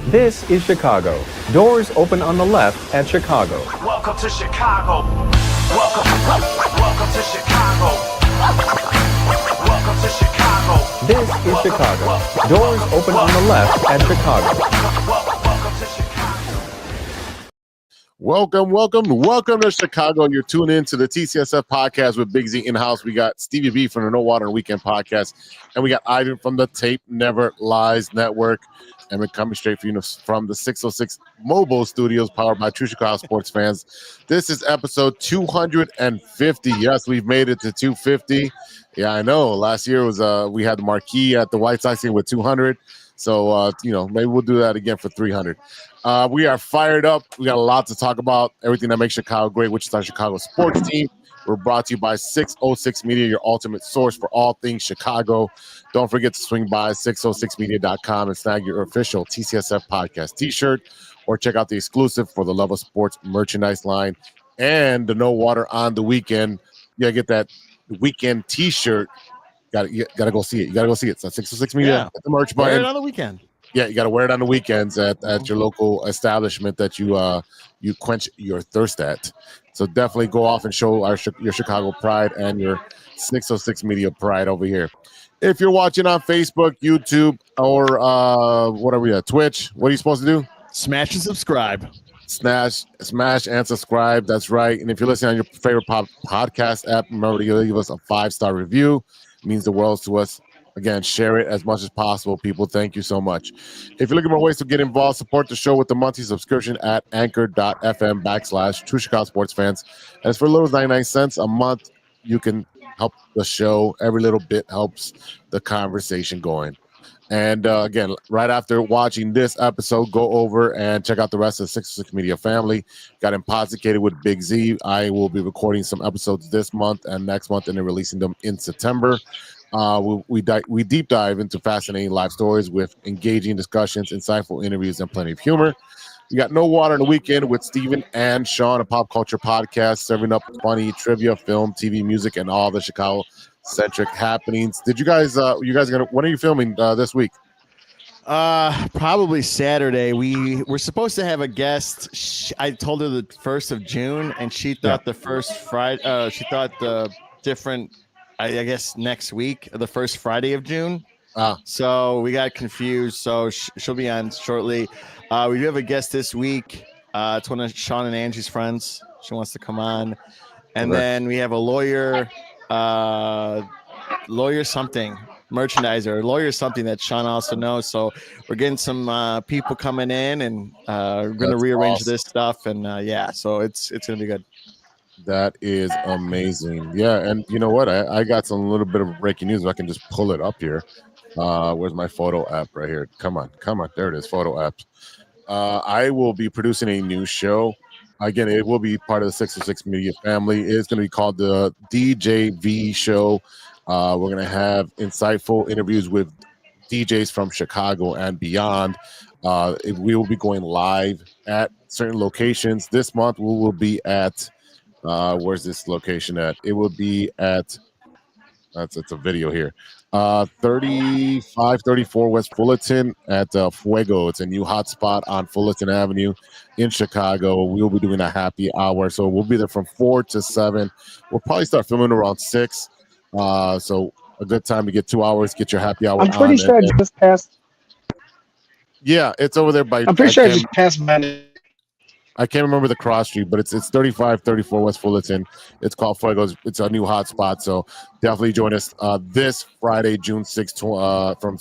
This is Chicago. Doors open on the left at Chicago. Welcome to Chicago. Welcome to Chicago. Welcome to Chicago. This is Chicago. Doors open on the left at Chicago. Welcome to Chicago. Welcome to Chicago. You're tuning in to the TCSF podcast with Big Z in-house. We got Stevie-B from the No Water and Weekend podcast, and we got Ivan from the Tape Never Lies Network. And we're coming straight for you from the 606 Mobile Studios, powered by True Chicago sports fans. This is episode 250. Yes, we've made it to 250. Yeah, I know. Last year was we had the marquee at the Whitesox game with 200. So maybe we'll do that again for 300. We are fired up. We got a lot to talk about. Everything that makes Chicago great, which is our Chicago sports team. We're brought to you by 606 Media, your ultimate source for all things Chicago. Don't forget to swing by 606media.com and snag your official TCSF podcast t-shirt, or check out the exclusive For the Love of Sports merchandise line and the No Water on the Weekend. You gotta get that weekend t-shirt. You gotta go see it. You gotta go see it. It's at 606 Media. At the merch button. Wear it on the weekend. Yeah, you got to wear it on the weekends at your local establishment that you quench your thirst at. So definitely go off and show your Chicago pride and your 606 Media pride over here. If you're watching on Facebook, YouTube, or what are we at, Twitch, what are you supposed to do? Smash and subscribe. Smash and subscribe. That's right. And if you're listening on your favorite podcast app, remember to give us a 5-star review. It means the world to us. Again, share it as much as possible, people. Thank you so much. If you're looking for ways to get involved, support the show with the monthly subscription at anchor.fm/True Chicago Sports Fans. And it's for as little as 99 cents a month. You can help the show. Every little bit helps the conversation going. And again, right after watching this episode, go over and check out the rest of the 606 Media family. Got Imposicated with Big Z. I will be recording some episodes this month and next month, and then releasing them in September. We deep dive into fascinating life stories with engaging discussions, insightful interviews, and plenty of humor. We got No Water on the Weekend with Steven and Sean, a pop culture podcast serving up funny trivia, film, TV, music, and all the Chicago-centric happenings. Did you guys? When are you filming this week? Probably Saturday. We're supposed to have a guest. I told her the 1st of June, and she thought the first Friday. She thought the different. I guess next week, the first Friday of June. So we got confused. So she'll be on shortly. We do have a guest this week. It's one of Sean and Angie's friends. She wants to come on. And then we have a lawyer something, merchandiser, lawyer something that Sean also knows. So we're getting some people coming in, and we're going to rearrange this stuff. And so it's going to be good. That is amazing. Yeah, and you know what? I got some little bit of breaking news. If I can just pull it up here. Where's my photo app right here? Come on. There it is, photo apps. I will be producing a new show. Again, it will be part of the 606 Media family. It's going to be called the DJV Show. We're going to have insightful interviews with DJs from Chicago and beyond. We will be going live at certain locations. This month, we will be at where's this location at? It will be at, it's a video here, 3534 West Fullerton at Fuego. It's a new hotspot on Fullerton Avenue in Chicago. We will be doing a happy hour. So we'll be there from 4 to 7. We'll probably start filming around 6. So a good time to get 2 hours, get your happy hour. I'm pretty sure I just passed. Yeah, it's over there by. I'm pretty sure I just passed by. I can't remember the cross street, but it's 3534 West Fullerton. It's called Fuegos. It's a new hotspot, so definitely join us this Friday, June 6th, from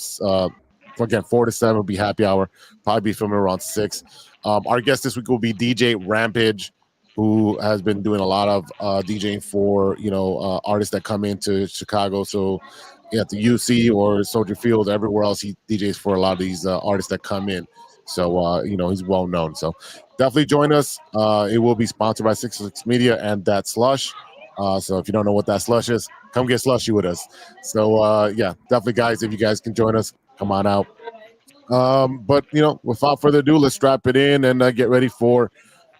4 to 7 will be happy hour. Probably be filming around 6. Our guest this week will be DJ Rampage, who has been doing a lot of DJing for artists that come into Chicago. So at the UC or Soldier Field, everywhere else, he DJs for a lot of these artists that come in. So, he's well known. So definitely join us. It will be sponsored by 606 Media and That Slush. So if you don't know what That Slush is, come get slushy with us. So, definitely, guys, if you guys can join us, come on out. But, without further ado, let's strap it in and get ready for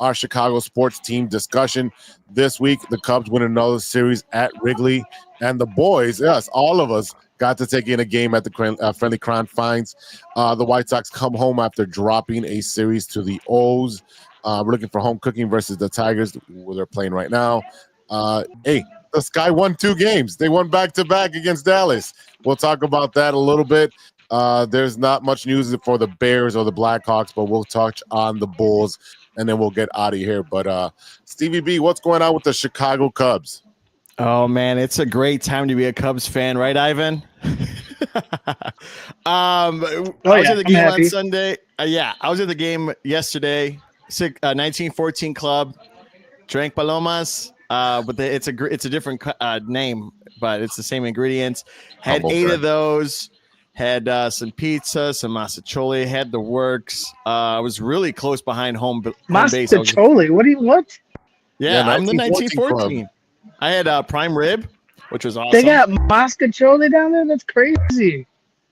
our Chicago sports team discussion. This week, the Cubs win another series at Wrigley. And the boys, yes, all of us, got to take in a game at the Friendly Confines. The White Sox come home after dropping a series to the O's. We're looking for home cooking versus the Tigers, where they're playing right now. Hey, the Sky won 2 games. They won back-to-back against Dallas. We'll talk about that a little bit. There's not much news for the Bears or the Blackhawks, but we'll touch on the Bulls, and then we'll get out of here. But Stevie-B, what's going on with the Chicago Cubs? Oh, man, it's a great time to be a Cubs fan, right, Ivan? I was at the game on Sunday. I was at the game yesterday. 1914 Club, drank Palomas, but it's a different name, but it's the same ingredients. Had 8 of those. Had some pizza, some masticholi, had the works. I was really close behind home base. Masticholi? What? Yeah, I'm the 1914. I had prime rib, which was awesome. They got masticholi down there? That's crazy.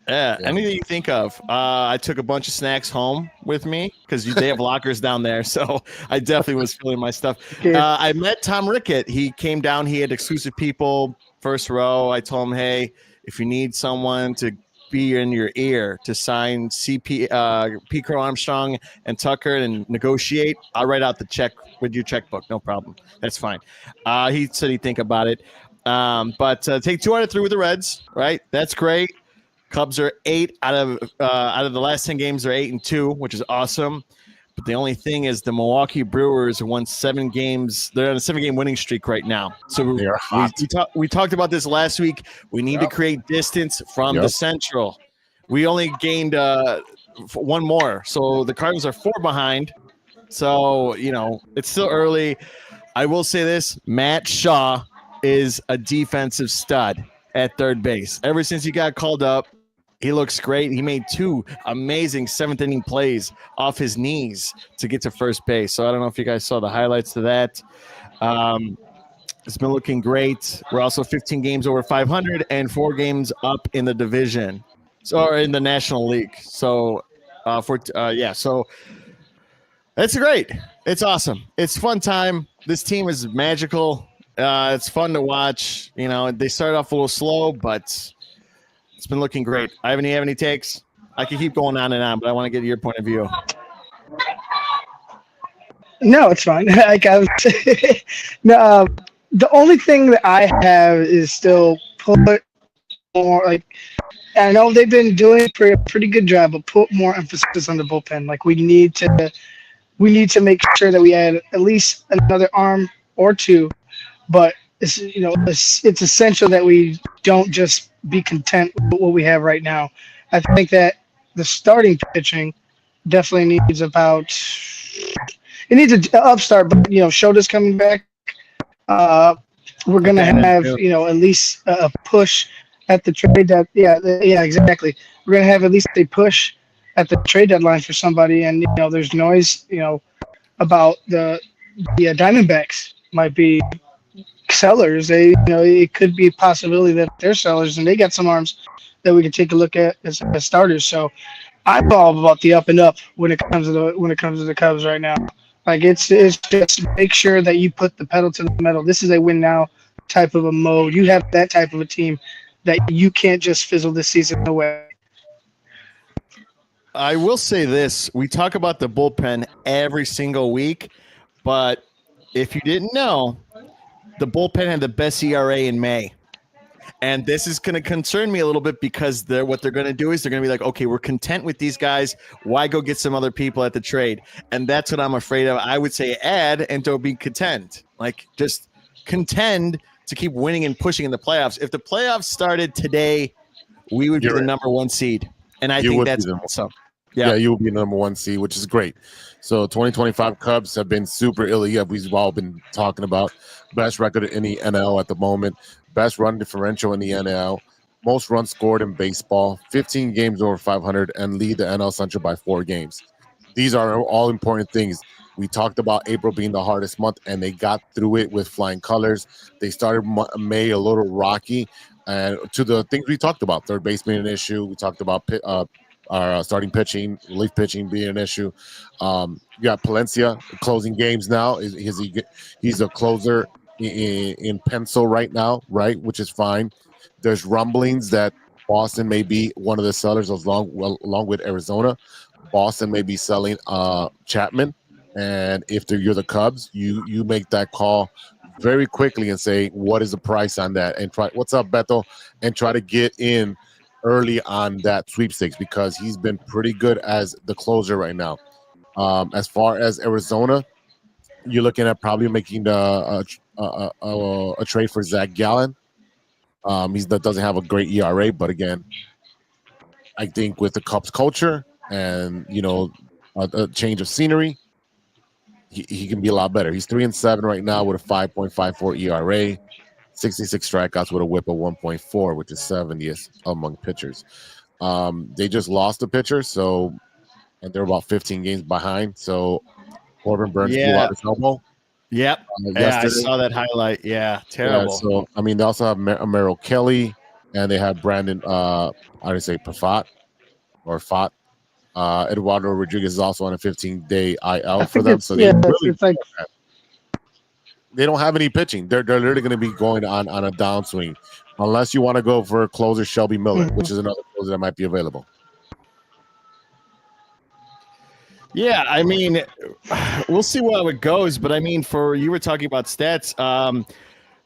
Yeah, anything you think of. I took a bunch of snacks home with me because they have lockers down there, so I definitely was filling my stuff. Okay. I met Tom Rickett. He came down. He had exclusive people, first row. I told him, hey, if you need someone to be in your ear to sign P. Crow Armstrong and Tucker and negotiate, I'll write out the check with your checkbook. No problem. That's fine. He said he'd think about it. But take 2 out of 3 with the Reds, right? That's great. Cubs are 8 out of the last 10 games. They're 8-2, which is awesome. But the only thing is the Milwaukee Brewers won 7 games. They're on a 7-game winning streak right now. So we talked about this last week. We need to create distance from the Central. We only gained 1 more. So the Cardinals are 4 behind. So, it's still early. I will say this. Matt Shaw is a defensive stud at third base. Ever since he got called up, he looks great. He made 2 amazing 7th-inning plays off his knees to get to first base. So I don't know if you guys saw the highlights to that. It's been looking great. We're also 15 games over 500 and 4 games up in the division, or in the National League. So, so that's great. It's awesome. It's fun time. This team is magical. It's fun to watch. They started off a little slow, but it's been looking great. Ivan, you have any takes? I can keep going on and on, but I want to get your point of view. No, it's fine. The only thing that I have is still put more, I know they've been doing a pretty good job, but put more emphasis on the bullpen. We need to make sure that we add at least another arm or 2, but it's essential that we don't just be content with what we have right now. I think that the starting pitching definitely needs an upstart, but Shota's coming back. We're gonna have at least a push at the trade that exactly. We're gonna have at least a push at the trade deadline for somebody, and there's noise about the Diamondbacks might be sellers. It could be a possibility that they're sellers and they got some arms that we can take a look at as starters. So I'm all about the up and up when it comes to the Cubs right now. It's just make sure that you put the pedal to the metal. This is a win now type of a mode. You have that type of a team that you can't just fizzle this season away. I will say this. We talk about the bullpen every single week, but if you didn't know, the bullpen had the best ERA in May. And this is going to concern me a little bit because what they're going to do is they're going to be like, okay, we're content with these guys. Why go get some other people at the trade? And that's what I'm afraid of. I would say add and don't be content. Just contend to keep winning and pushing in the playoffs. If the playoffs started today, we would be the number 1 seed. And I think that's awesome. Yeah, you will be the number 1 seed, which is great. So 2025 Cubs have been super elite. We've all been talking about best record in the NL at the moment, best run differential in the NL, most runs scored in baseball, 15 games over 500, and lead the NL Central by 4 games. These are all important things. We talked about April being the hardest month, and they got through it with flying colors. They started May a little rocky, and to the things we talked about, third base being an issue. We talked about our starting pitching, relief pitching being an issue. You got Palencia closing games now. He's a closer in pencil right now, right? Which is fine. There's rumblings that Boston may be one of the sellers along with Arizona. Boston may be selling Chapman, and if you're the Cubs, you make that call very quickly and say, what is the price on that? And try, what's up, Beto? And try to get in early on that sweepstakes because he's been pretty good as the closer right now. As far as Arizona, you're looking at probably making a trade for Zach Gallen. That doesn't have a great ERA, but again, I think with the Cubs culture and a change of scenery, he can be a lot better. He's 3-7 right now with a 5.54 ERA, 66 strikeouts with a WHIP of 1.4, which is 70th among pitchers. They just lost a pitcher, and they're about 15 games behind. So Corbin Burns blew out his elbow. Yep. I saw that highlight. Yeah, terrible. Yeah, so they also have Merrill Kelly, and they have Brandon. Pafat or Fat. Eduardo Rodriguez is also on a 15-day IL for them. So they don't have any pitching. They're literally going to be going on a downswing, unless you want to go for a closer, Shelby Miller, which is another closer that might be available. Yeah, I mean, we'll see how it goes. But I mean, you were talking about stats.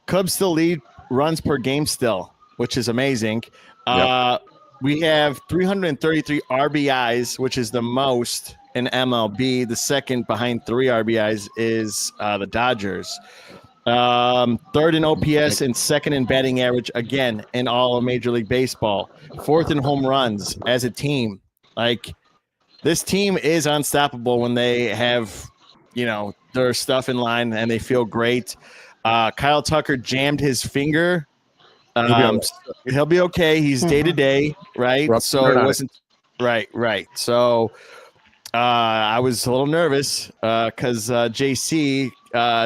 Cubs still lead runs per game still, which is amazing. Yep. We have 333 RBIs, which is the most in MLB. The second behind 3 RBIs is the Dodgers. Third in OPS and second in batting average, again, in all of Major League Baseball. Fourth in home runs as a team. This team is unstoppable when they have, their stuff in line and they feel great. Kyle Tucker jammed his finger. He'll be okay. He's day to day, right? So it wasn't right. So I was a little nervous because JC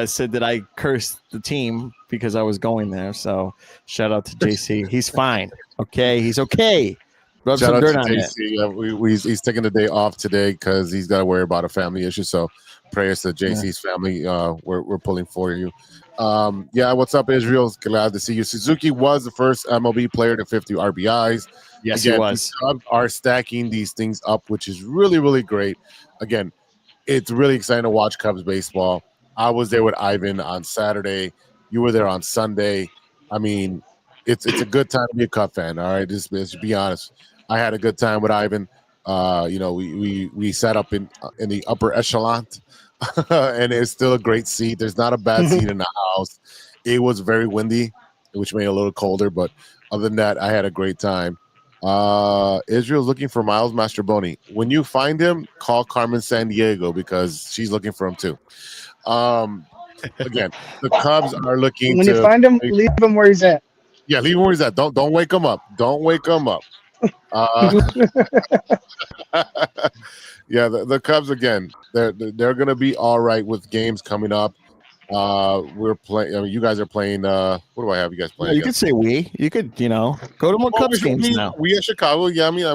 said that I cursed the team because I was going there. So shout out to JC. He's fine. Okay, he's okay. Rub Shout some dirt out to on JC. He's taking the day off today because he's got to worry about a family issue. So prayers to JC's family. We're pulling for you. What's up, Israel? Glad to see you. Suzuki was the first MLB player to 50 RBIs. Yes, he was. Cubs are stacking these things up, which is really, really great. Again, it's really exciting to watch Cubs baseball. I was there with Ivan on Saturday. You were there on Sunday. I mean, it's a good time to be a Cub fan. All right, just be honest. I had a good time with Ivan. We sat up in the upper echelon, and it's still a great seat. There's not a bad seat in the house. It was very windy, which made it a little colder, but other than that, I had a great time. Israel's looking for Miles Mastrobuoni. When you find him, call Carmen Sandiego because she's looking for him too. Again, the Cubs are looking. When you find him, leave him where he's at. Yeah, leave him where he's at. Don't wake him up. Don't wake him up. The Cubs again. They're going to be all right with games coming up. We're playing. I mean, you guys are playing. What do I have you guys playing? You could say we. You could, go to more Cubs games now. We at Chicago. Yeah, I mean,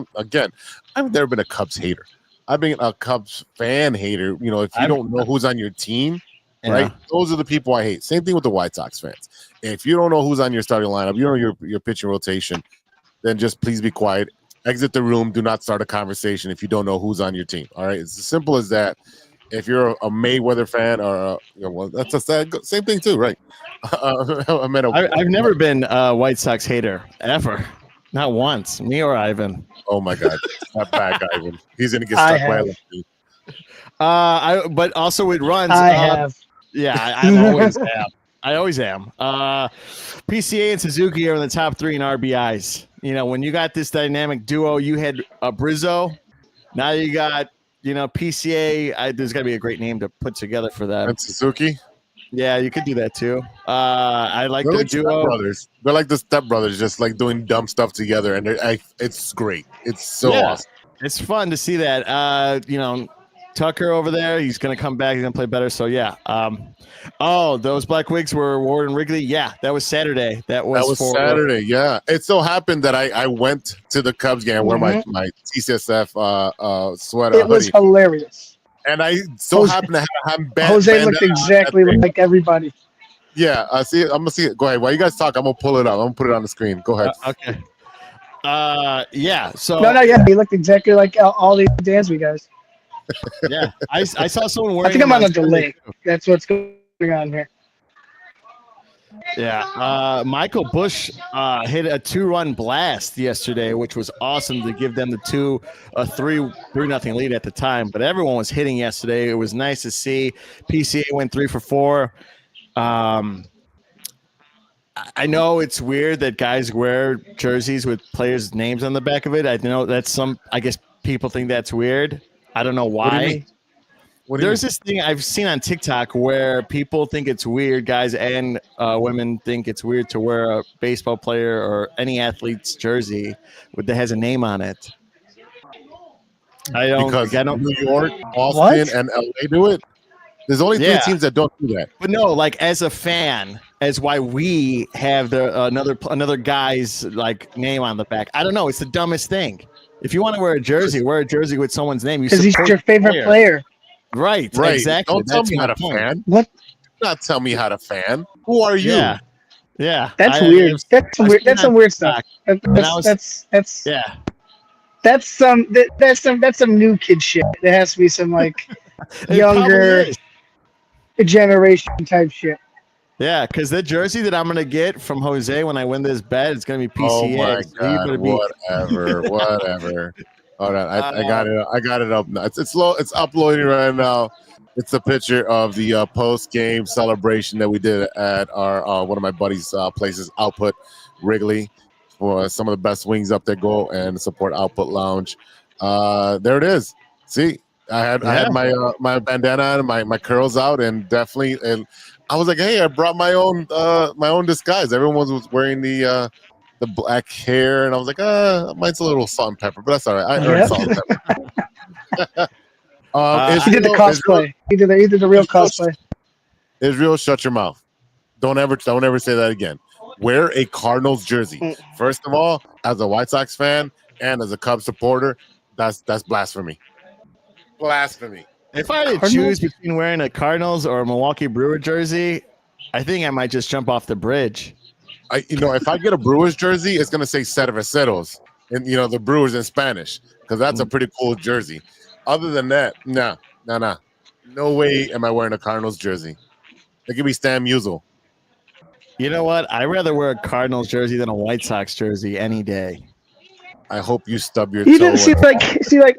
I've never been a Cubs hater. I've been a Cubs fan hater. If you don't know who's on your team, right? Those are the people I hate. Same thing with the White Sox fans. If you don't know who's on your starting lineup, you don't know your pitching rotation, then just please be quiet. Exit the room. Do not start a conversation if you don't know who's on your team. All right, it's as simple as that. If you're a Mayweather fan, or that's a same thing too, right? I've never been a White Sox hater ever, not once. Me or Ivan. Oh my God, that bad guy, Ivan. He's gonna get stuck by a but also it runs. I have. Yeah, I always am. I always am. PCA and Suzuki are in the top 3 in RBIs. When you got this dynamic duo, you had Brizzo. Now you got, PCA. There's got to be a great name to put together for that. And Suzuki? Yeah, you could do that too. I like the duo. Brothers. They're like the stepbrothers, just like doing dumb stuff together. And it's great. It's so awesome. It's fun to see that. Tucker over there, he's going to come back. He's going to play better. So, yeah. Those Black Wigs were Ward and Wrigley. Yeah, that was Saturday. That was Saturday, yeah. It so happened that I went to the Cubs game. I wore my TCSF sweater. It was hilarious. And I so happened to have Jose looked exactly like everybody. Yeah, I see it. I'm going to see it. Go ahead. While you guys talk, I'm going to pull it up. I'm going to put it on the screen. Go ahead. Okay. Yeah. So No, yeah, he looked exactly like all the Dansby guys. yeah, I saw someone wearing. I think I'm them on a Sunday. delay. That's what's going on here. Yeah, Michael Bush hit a 2-run blast yesterday, which was awesome to give them the 3-0 lead at the time. But everyone was hitting yesterday. It was nice to see. PCA went 3 for 4. I know it's weird that guys wear jerseys with players' names on the back of it. I know that's I guess people think that's weird. I don't know What do you why. mean? There's this thing I've seen on TikTok where people think it's weird, guys and women think it's weird to wear a baseball player or any athlete's jersey that has a name on it. Because New York, Boston, What? and LA do it. There's only 3 teams that don't do that. But no, like as a fan, as why we have another guy's like name on the back. I don't know. It's the dumbest thing. If you want to wear a jersey with someone's name. Because he's your favorite player. Right. Exactly. Don't tell me how to fan. What? Do not tell me how to fan. Who are you? Yeah. That's weird. That's some weird. That's some weird stuff. That's some new kid shit. There has to be some like younger generation type shit. Yeah, because the jersey that I'm gonna get from Jose when I win this bet, it's gonna be PCA. Oh my god! Whatever. All right, I got it. I got it up now. It's slow. It's uploading right now. It's a picture of the post-game celebration that we did at our one of my buddies' places, Output Wrigley, for some of the best wings up there. Go and support Output Lounge. There it is. See, I had my bandana and my curls out, and definitely, and I was like, hey, I brought my own disguise. Everyone was wearing the black hair, and I was like, mine's a little salt and pepper, but that's all right. I earned salt and pepper. He did the cosplay. He did the real cosplay. Israel, shut your mouth. Don't ever say that again. Wear a Cardinals jersey. First of all, as a White Sox fan and as a Cubs supporter, that's blasphemy. Blasphemy. If I had to choose between wearing a Cardinals or a Milwaukee Brewer jersey, I think I might just jump off the bridge. If I get a Brewers jersey, it's gonna say Cerveceros, and the Brewers in Spanish, because that's a pretty cool jersey. Other than that, no way am I wearing a Cardinals jersey. It could be Stan Musial. You know what? I'd rather wear a Cardinals jersey than a White Sox jersey any day. I hope you stub your You toe. didn't see like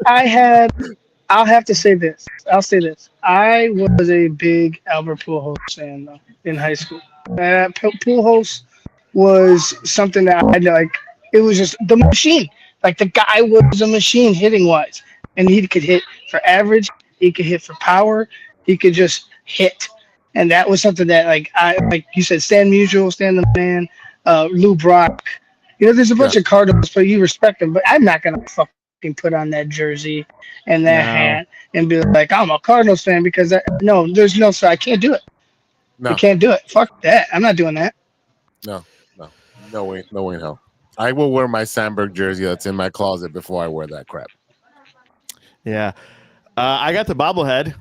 I'll have to say this. I'll say this. I was a big Albert Pujols fan though in high school. Pujols was something that I like. It was just the machine. Like the guy was a machine hitting wise, and he could hit for average. He could hit for power. He could just hit, and that was something that like you said, Stan Musial, Stan the Man, Lou Brock. There's a bunch of Cardinals, but you respect them. But I'm not gonna fucking put on that jersey and that hat and be like, I'm a Cardinals fan because there's no, so I can't do it. No. I can't do it. Fuck that. I'm not doing that. No way in hell. I will wear my Sandberg jersey that's in my closet before I wear that crap. Yeah. I got the bobblehead.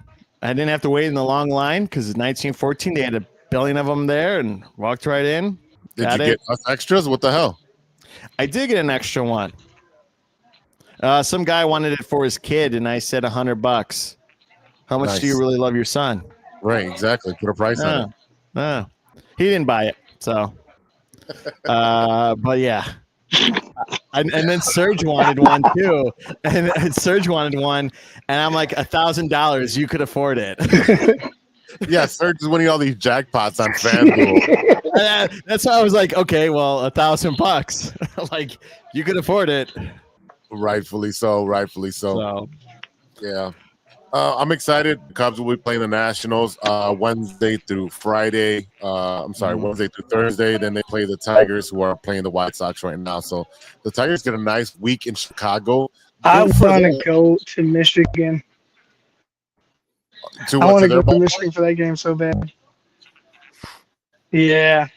I didn't have to wait in the long line because it's 1914. They had a billion of them there and walked right in. Did you get us extras? What the hell? I did get an extra one. Some guy wanted it for his kid, and I said $100. How much do you really love your son? Right, exactly. Put a price on it. He didn't buy it, so. But yeah. And then Serge wanted one too, and Serge wanted one, and I'm like $1,000. You could afford it. Yeah, Serge is winning all these jackpots on FanDuel. That's why I was like, okay, well, $1,000. Like you could afford it. Rightfully so. Yeah. I'm excited. The Cubs will be playing the Nationals Wednesday through Friday. Wednesday through Thursday. Then they play the Tigers, who are playing the White Sox right now. So the Tigers get a nice week in Chicago. I want to go to Michigan. I want to go to Michigan for that game so bad. Yeah.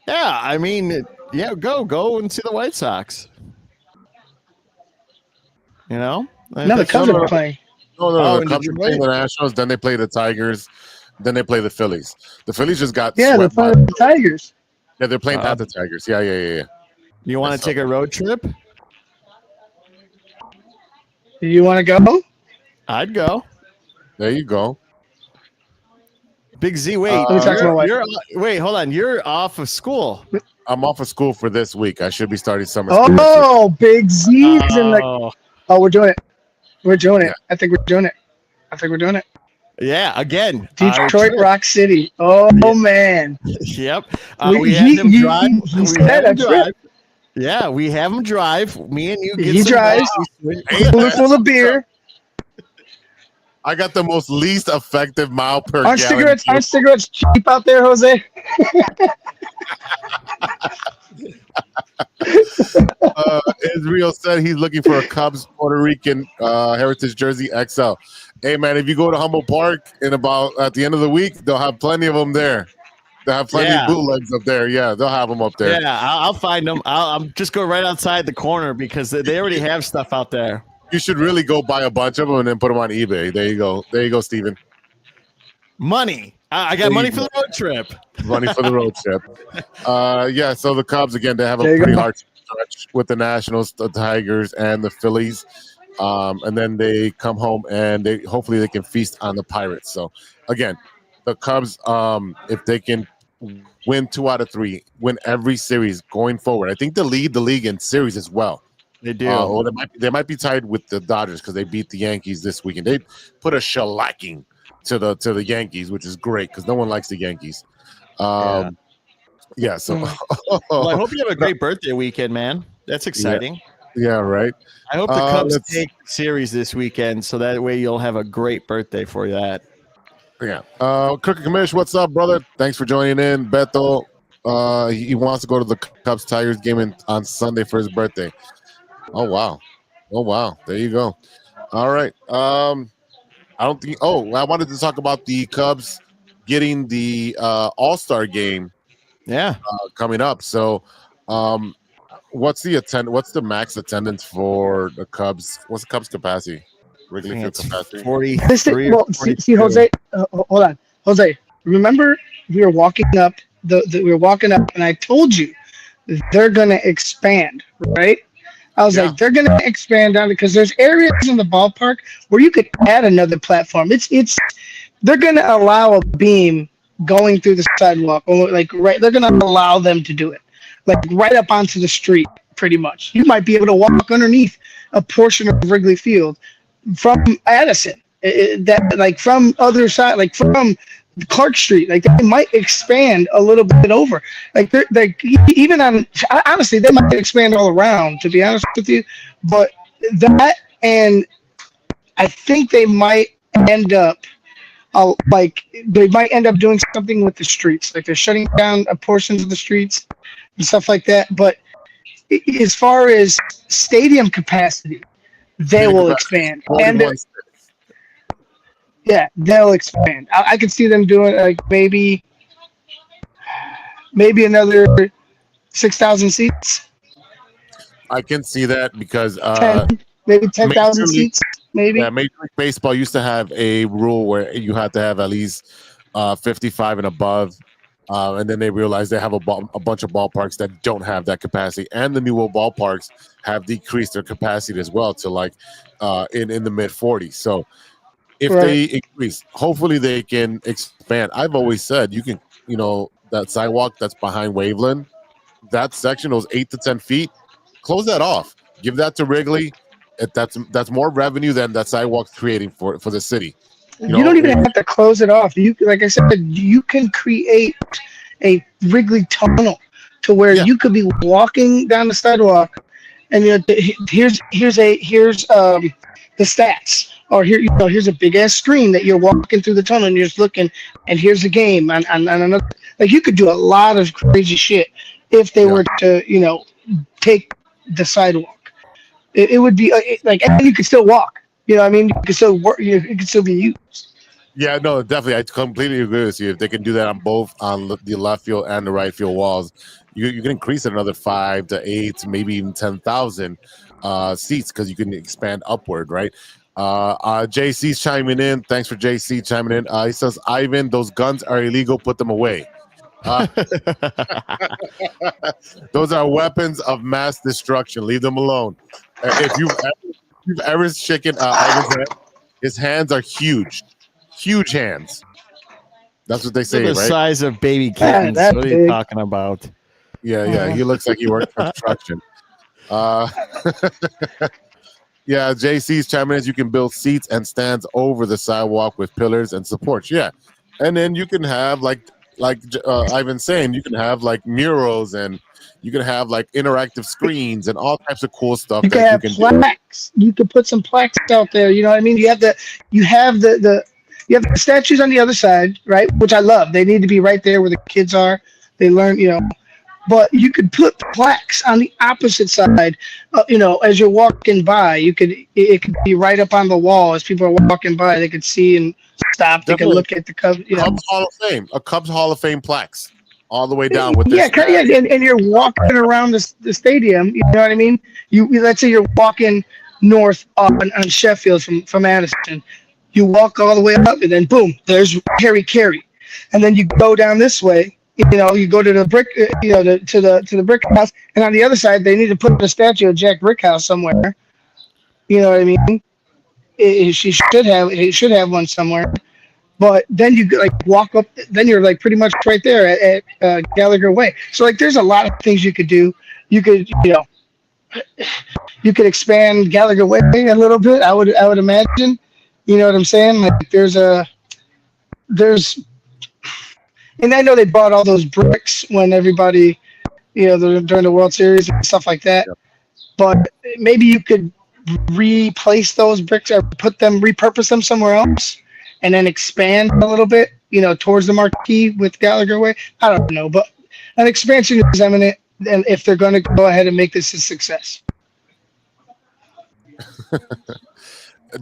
Yeah, I mean, go and see the White Sox. No, the Cubs are playing. No. The Cubs are playing the Nationals. Then they play the Tigers. Then they play the Phillies. The Phillies just got they're playing the Tigers. Yeah, they're playing at the Tigers. Yeah. You want to take a road trip? You want to go? I'd go. There you go. Big Z, wait. Let me talk to my wife. Wait, hold on. You're off of school. I'm off of school for this week. I should be starting summer school. next week. Oh, Big Z's in the. Oh, we're doing it. We're doing it. Yeah. I think we're doing it. Yeah, again. Detroit Rock City. Oh, man. Yep. We- We had he- him he- drive. he We said had him that's drive. right. Yeah, we have him drive. Me and you get He some drives. gas. Cooler full of beer. I got the most least effective mile per Aren't gallon. cigarettes cheap out there, Jose? Israel said he's looking for a Cubs Puerto Rican heritage jersey XL. Hey man, if you go to Humboldt Park at the end of the week, they'll have plenty of them there. They'll have plenty of bootlegs up there. Yeah, they'll have them up there. Yeah, I'll find them. I'll just go right outside the corner because they already have stuff out there. You should really go buy a bunch of them and then put them on eBay. There you go. There you go, Steven. Money. I got money for the road trip. Money for the road trip. Yeah, so the Cubs, again, they have a There you pretty go. hard stretch with the Nationals, the Tigers, and the Phillies. And then they come home and hopefully they can feast on the Pirates. So, again, the Cubs, if they can win 2 out of 3, win every series going forward, I think they lead the league in series as well. They do. Or they might be tied with the Dodgers because they beat the Yankees this weekend. They put a shellacking to the Yankees, which is great because no one likes the Yankees. Yeah. So Well, I hope you have a great birthday weekend, man. That's exciting. yeah, right. I hope the Cubs let's- take the series this weekend, so that way you'll have a great birthday for that. Yeah. Crooked Commish, what's up, brother? Thanks for joining in. Beto, he wants to go to the Cubs Tigers game on Sunday for his birthday. Oh wow. There you go. All right. I wanted to talk about the Cubs getting the All-Star game Yeah. coming up. So, what's the max attendance for the Cubs? What's the Cubs capacity? Wrigley Field capacity? 43. See, Jose, hold on. Jose, remember we were walking up and I told you they're going to expand, right? I was like, they're going to expand down because there's areas in the ballpark where you could add another platform. They're going to allow a beam going through the sidewalk, or they're going to allow them to do it, like right up onto the street, pretty much. You might be able to walk underneath a portion of Wrigley Field from Addison, from other side, like from Clark Street, like they might expand a little bit over, even on. Honestly, they might expand all around. To be honest with you, but that, and I think they might end up, doing something with the streets, like they're shutting down portions of the streets and stuff like that. But as far as stadium capacity, they will expand, and yeah, they'll expand. I could see them doing like maybe another 6,000 seats. I can see that because 10,000 seats, maybe. Yeah, Major League Baseball used to have a rule where you had to have at least 55 and above, and then they realized they have a bunch of ballparks that don't have that capacity, and the newer ballparks have decreased their capacity as well to in the mid 40s. So if they increase, hopefully they can expand. I've always said you can, that sidewalk that's behind Waveland, that section, those 8 to 10 feet, close that off. Give that to Wrigley. That's more revenue than that sidewalk's creating for the city. You don't even have to close it off. Like I said, you can create a Wrigley tunnel to where you could be walking down the sidewalk, and here's the stats, or here's a big ass screen that you're walking through the tunnel and you're just looking, and here's the game, and another. Like you could do a lot of crazy shit if they were to take the sidewalk. It would be and you could still walk. You know what I mean? You could still work. It could still be used. Yeah, no, definitely. I completely agree with you. If they can do that on the left field and the right field walls, you can increase it another 5 to 8, maybe even 10,000 seats because you can expand upward, right? JC's chiming in. Thanks for JC chiming in. He says, Ivan, those guns are illegal. Put them away. Those are weapons of mass destruction. Leave them alone. If you've ever shaken Ivan's hand, his hands are huge hands. That's what they say, the right? size of baby kittens. that What are you big. talking about? Yeah. He looks like he worked construction. Yeah, JC's chiming in. You can build seats and stands over the sidewalk with pillars and supports. Yeah, and then you can have like Ivan's saying, you can have like murals and you can have like interactive screens and all types of cool stuff You can that have you can do. plaques. You could put some plaques out there. You know what I mean? You have the statues on the other side, right? Which I love. They need to be right there where the kids are. They learn, but you could put plaques on the opposite side, as you're walking by. It could be right up on the wall as people are walking by. They could see and stop. They could look at the Cubs. Cubs Hall of Fame, a Cubs Hall of Fame plaques all the way down with and you're walking around the stadium. You know what I mean? Let's say you're walking north on Sheffield from Addison. You walk all the way up, and then boom, there's Harry Carey, and then you go down this way. You go to the brick, to the brick house, and on the other side, they need to put a statue of Jack Brickhouse somewhere. You know what I mean? He should have one somewhere. But then you like walk up, then you're like pretty much right there at Gallagher Way. So like, there's a lot of things you could do. You could expand Gallagher Way a little bit. I would imagine. You know what I'm saying? Like there's and I know they bought all those bricks when everybody, during the World Series and stuff like that. But maybe you could replace those bricks or repurpose them somewhere else, and then expand a little bit, towards the marquee with Gallagher Way. I don't know, but an expansion is imminent, and if they're going to go ahead and make this a success.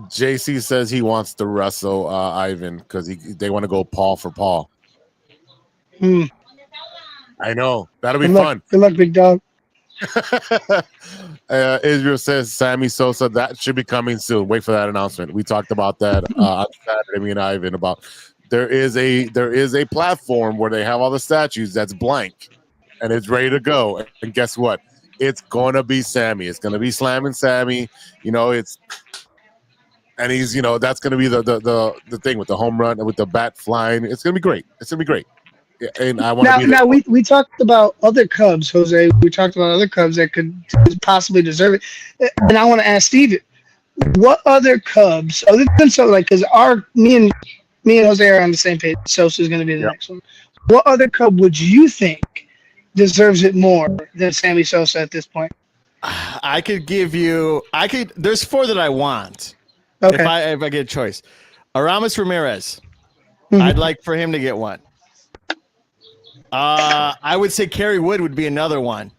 JC says he wants to wrestle Ivan because they want to go paw for paw. I know. That'll be fun. Good luck, big dog. Israel says Sammy Sosa. That should be coming soon. Wait for that announcement. We talked about that on Saturday, me and Ivan, about there is a platform where they have all the statues that's blank and it's ready to go. And guess what? It's gonna be Sammy. It's gonna be slamming Sammy. He's that's gonna be the thing with the home run and with the bat flying. It's gonna be great. And I want to be there. Now we talked about other Cubs, Jose. We talked about other Cubs that could possibly deserve it. And I want to ask Steve, what other Cubs, other than because me and Jose are on the same page. Sosa's going to be the next one. What other Cub would you think deserves it more than Sammy Sosa at this point? There's four that I want. Okay. If I get a choice. Aramis Ramirez. Mm-hmm. I'd like for him to get one. I would say Kerry Wood would be another one.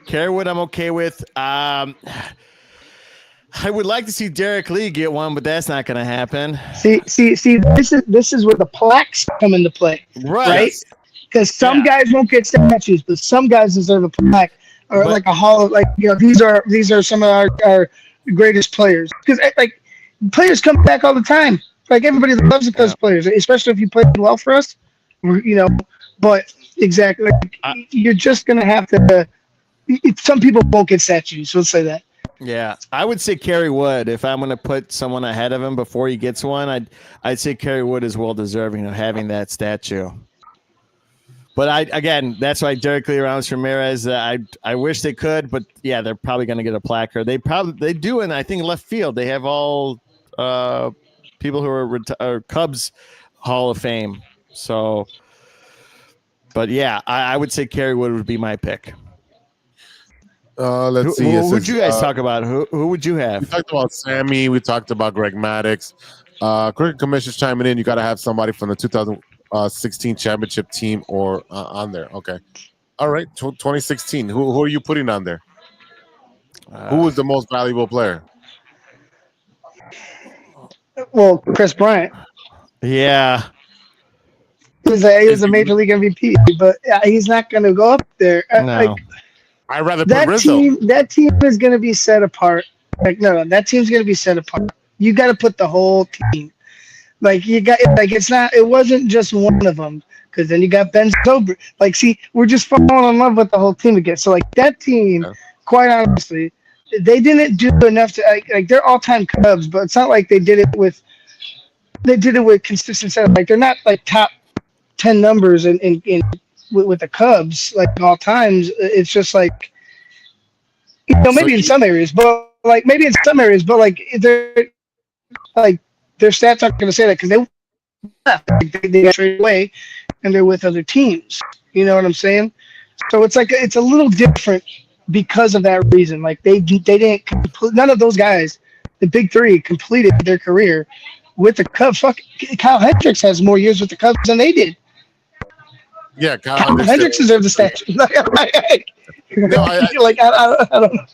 Kerry Wood, I'm okay with. I would like to see Derek Lee get one, but that's not going to happen. See. This is where the plaques come into play, right? Because some guys won't get statues, but some guys deserve a plaque or like a hall of these are some of our greatest players. Because players come back all the time. Like everybody loves the Cubs players, especially if you played well for us. But exactly, you're just gonna have to. Some people won't get statues. So let's say that. Yeah, I would say Kerry Wood. If I'm gonna put someone ahead of him before he gets one, I'd say Kerry Wood is well deserving of having that statue. But that's why Derek Lee, Aramis Ramirez. I wish they could, but yeah, they're probably gonna get a placard. They do, and I think left field they have all people who are Cubs Hall of Fame. So, but yeah, I would say Kerry Wood would be my pick. Let's see. Who would you guys talk about? Who would you have? We talked about Sammy. We talked about Greg Maddux. Cricket Commission's chiming in. You got to have somebody from the 2016 championship team or on there. Okay. All right. 2016. Who are you putting on there? Who was the most valuable player? Well, Chris Bryant. Yeah. He was a major league MVP, but he's not going to go up there. No. I'd rather put Rizzo. That team is going to be set apart. That team's going to be set apart. You got to put the whole team. It wasn't just one of them. because then you got Ben Zobrist. Like, see, we're just falling in love with the whole team again. So, like, that team, quite honestly, they didn't do enough to like they're all-time Cubs, but it's not like they did it with consistent set. Like, they're not like top 10 numbers with the Cubs like all times. It's just like, maybe in some areas, but like their stats aren't going to say that because they left. Like, they got traded away and they're with other teams. You know what I'm saying? So it's like it's a little different because of that reason. Like, they didn't none of those guys, the big three, completed their career with the Cubs. Fuck, Kyle Hendricks has more years with the Cubs than they did. Yeah, Kyle Hendricks deserves the statue. I don't know.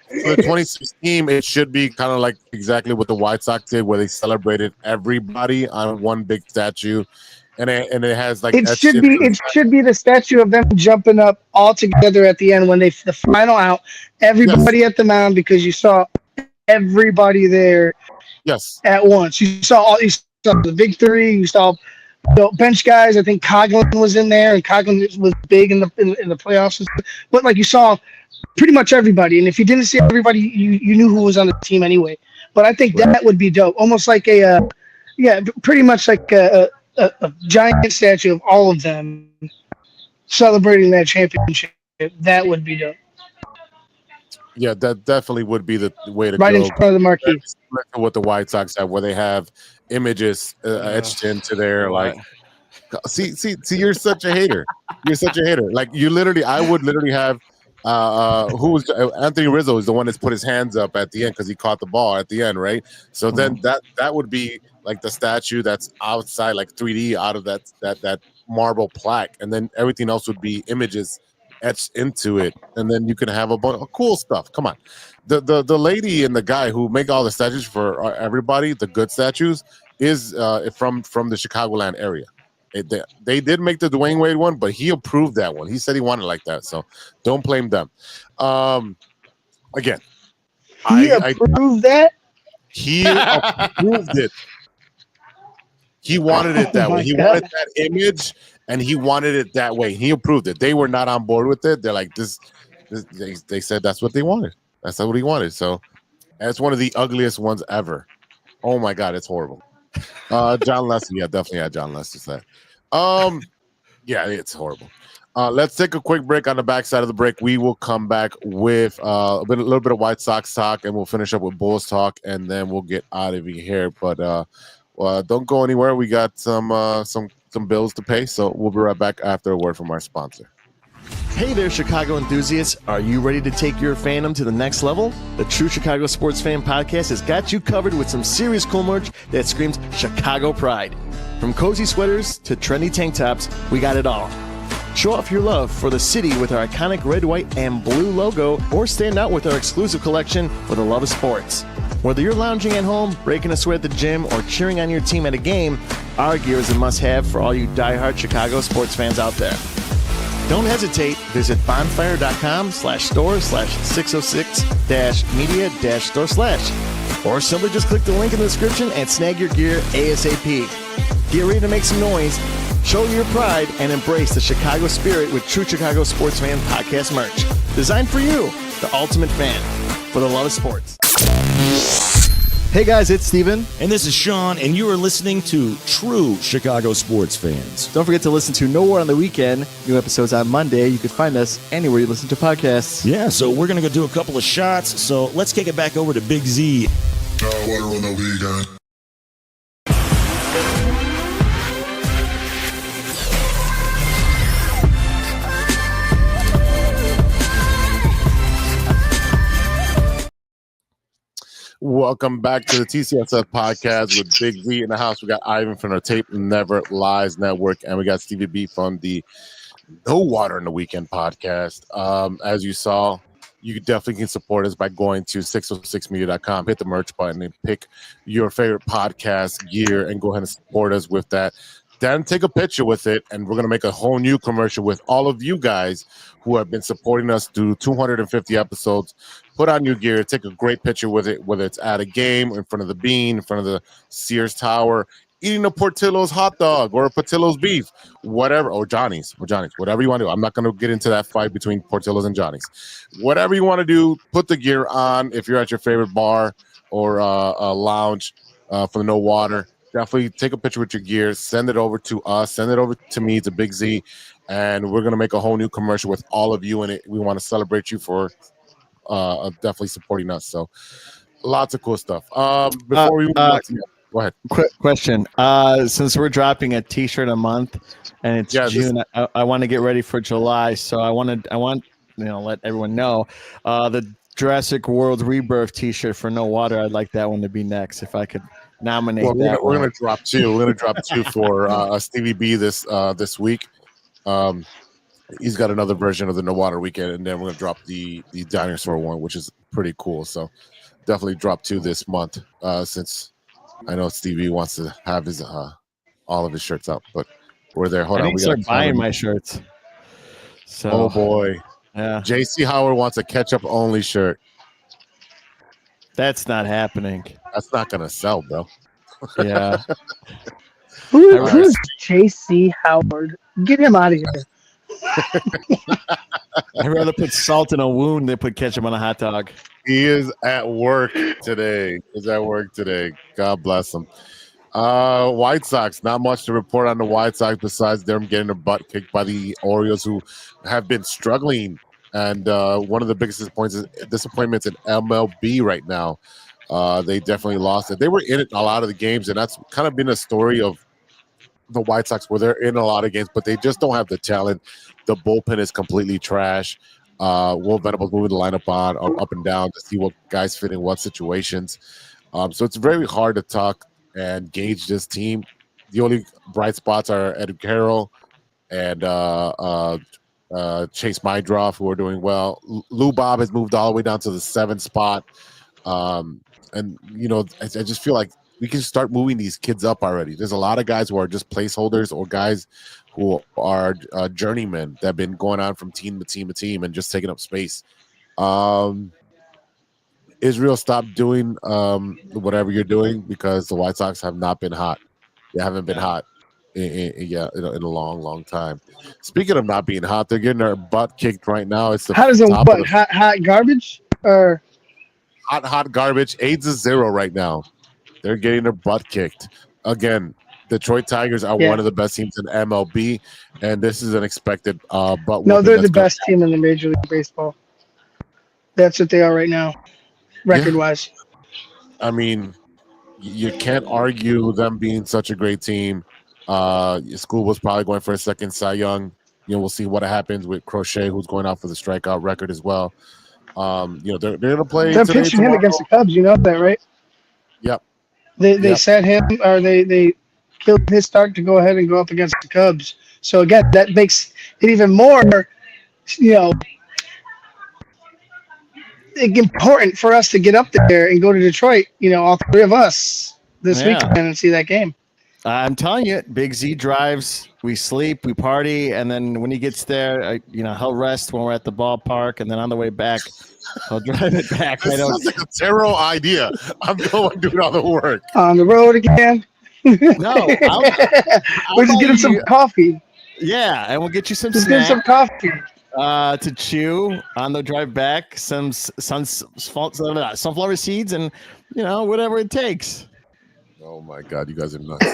For the 2016, it should be kind of like exactly what the White Sox did, where they celebrated everybody on one big statue, and it has like it should be the statue of them jumping up all together at the end when the final out, everybody at the mound, because you saw everybody there. Yes. At once, you saw the big three. You saw bench guys. I think Coughlin was in there, and Coughlin was big in the playoffs. But like, you saw pretty much everybody, and if you didn't see everybody, you knew who was on the team anyway. But I think that would be dope, almost like pretty much like a giant statue of all of them celebrating that championship. That would be dope. Yeah, that definitely would be the way to go. Right in front of the marquee. What the White Sox have, where they have images etched into their like. See, you're such a hater. You're such a hater. Like, I would literally have. Who was Anthony Rizzo is the one that's put his hands up at the end because he caught the ball at the end, right? So then that would be like the statue that's outside, like 3D out of that marble plaque, and then everything else would be images etched into it, and then you can have a bunch of cool stuff. Come on, the lady and the guy who make all the statues for everybody, the good statues, is from the Chicagoland area. They did make the Dwayne Wade one, but he approved that one. He said he wanted like that, so don't blame them. Again, he approved that. He approved it. He wanted it that way. He wanted that image, and he wanted it that way. He approved it. They were not on board with it. They're like, this they said that's what they wanted. That's what he wanted. So that's one of the ugliest ones ever. Oh my God, it's horrible. John Lester, yeah, definitely had John Lester say. Yeah, it's horrible. Let's take a quick break. On the backside of the break, we will come back with a little bit of White Sox talk, and we'll finish up with Bulls talk, and then we'll get out of here. But don't go anywhere. We got some bills to pay, so we'll be right back after a word from our sponsor. Hey there, Chicago enthusiasts. Are you ready to take your fandom to the next level? The True Chicago Sports Fan Podcast has got you covered with some serious cool merch that screams Chicago pride. From cozy sweaters to trendy tank tops, we got it all. Show off your love for the city with our iconic red, white, and blue logo, or stand out with our exclusive collection for the love of sports. Whether you're lounging at home, breaking a sweat at the gym, or cheering on your team at a game, our gear is a must-have for all you diehard Chicago sports fans out there. Don't hesitate. Visit bonfire.com/store/606-media-store/, or simply just click the link in the description and snag your gear ASAP. Get ready to make some noise, show your pride, and embrace the Chicago spirit with True Chicago Sports Fan Podcast merch. Designed for you, the ultimate fan, for the love of sports. Hey guys, it's Steven. And this is Sean, and you are listening to True Chicago Sports Fans. Don't forget to listen to No War on the Weekend. New episodes on Monday. You can find us anywhere you listen to podcasts. Yeah, so we're going to go do a couple of shots. So let's kick it back over to Big Z. No Water on the Weekend. Welcome back to the TCSF podcast with Big Z in the house. We got Ivan from the Tape Never Lies Network, and we got Stevie-B from the No Water in the Weekend podcast. As you saw, you definitely can support us by going to 606media.com, hit the merch button, and pick your favorite podcast gear and go ahead and support us with that. Then take a picture with it, and we're going to make a whole new commercial with all of you guys who have been supporting us through 250 episodes. Put on your gear, take a great picture with it, whether it's at a game, in front of the Bean, in front of the Sears Tower, eating a Portillo's hot dog or a Portillo's beef, whatever, or Johnny's, whatever you want to do. I'm not going to get into that fight between Portillo's and Johnny's. Whatever you want to do, put the gear on. If you're at your favorite bar or a lounge for the No Water, definitely take a picture with your gear, send it over to us, send it over to me, to Big Z, and we're going to make a whole new commercial with all of you in it. We want to celebrate you for definitely supporting us. So lots of cool stuff. Before we move on to go ahead. Quick question. Since we're dropping a T-shirt a month, and it's June, I want to get ready for July. So I want let everyone know the Jurassic World Rebirth T-shirt for No Water. I'd like that one to be next. If I could nominate that. We're gonna drop two. We're gonna drop two for Stevie-B this week. He's got another version of the No Water Weekend, and then we're gonna drop the dinosaur one, which is pretty cool. So definitely drop two this month, since I know Stevie wants to have his all of his shirts out, but we're there. Hold on, we start buying my shirts. So, oh boy, yeah. JC Howard wants a ketchup only shirt. That's not happening. That's not gonna sell, bro. Yeah. Who's J.C. Howard? Get him out of here. I'd rather put salt in a wound than put ketchup on a hot dog. He is at work today. God bless him. White Sox, not much to report on the White Sox besides them getting their butt kicked by the Orioles, who have been struggling. And one of the biggest disappointments in MLB right now. They definitely lost it. They were in it a lot of the games, and that's kind of been a story of the White Sox, where they're in a lot of games, but they just don't have the talent. The bullpen is completely trash. Will Venables moving the lineup on or up and down to see what guys fit in what situations. So it's very hard to talk and gauge this team. The only bright spots are Ed Carroll and Chase Mydroff, who are doing well. Lou Bob has moved all the way down to the 7th spot. And, I just feel like we can start moving these kids up already. There's a lot of guys who are just placeholders or guys who are journeymen that have been going on from team to team to team and just taking up space. Israel, stop doing whatever you're doing, because the White Sox have not been hot. They haven't been hot in a long, long time. Speaking of not being hot, they're getting their butt kicked right now. It's the How does it what? Hot garbage or hot garbage? 8-0 right now. They're getting their butt kicked again. Detroit Tigers are one of the best teams in MLB, and this is an expected. But no, they're the best team in the Major League Baseball. That's what they are right now, record-wise. I mean, you can't argue them being such a great team. School was probably going for a second Cy Young. We'll see what happens with Crochet, who's going out for the strikeout record as well. They're going to play. They're pitching him against the Cubs. You know that, right? Yep. They set him, or they killed his start to go ahead and go up against the Cubs. So again, that makes it even more, important for us to get up there and go to Detroit. All three of us this weekend and see that game. I'm telling you, Big Z drives. We sleep, we party, and then when he gets there, he'll rest when we're at the ballpark, and then on the way back, he'll drive it back. This sounds like a terrible idea. I'm going doing all the work on the road again. No, we'll just get him some coffee. Yeah, and we'll get you some snacks. Get him some coffee to chew on the drive back. Some sunflower seeds, and whatever it takes. Oh my God, you guys are nuts.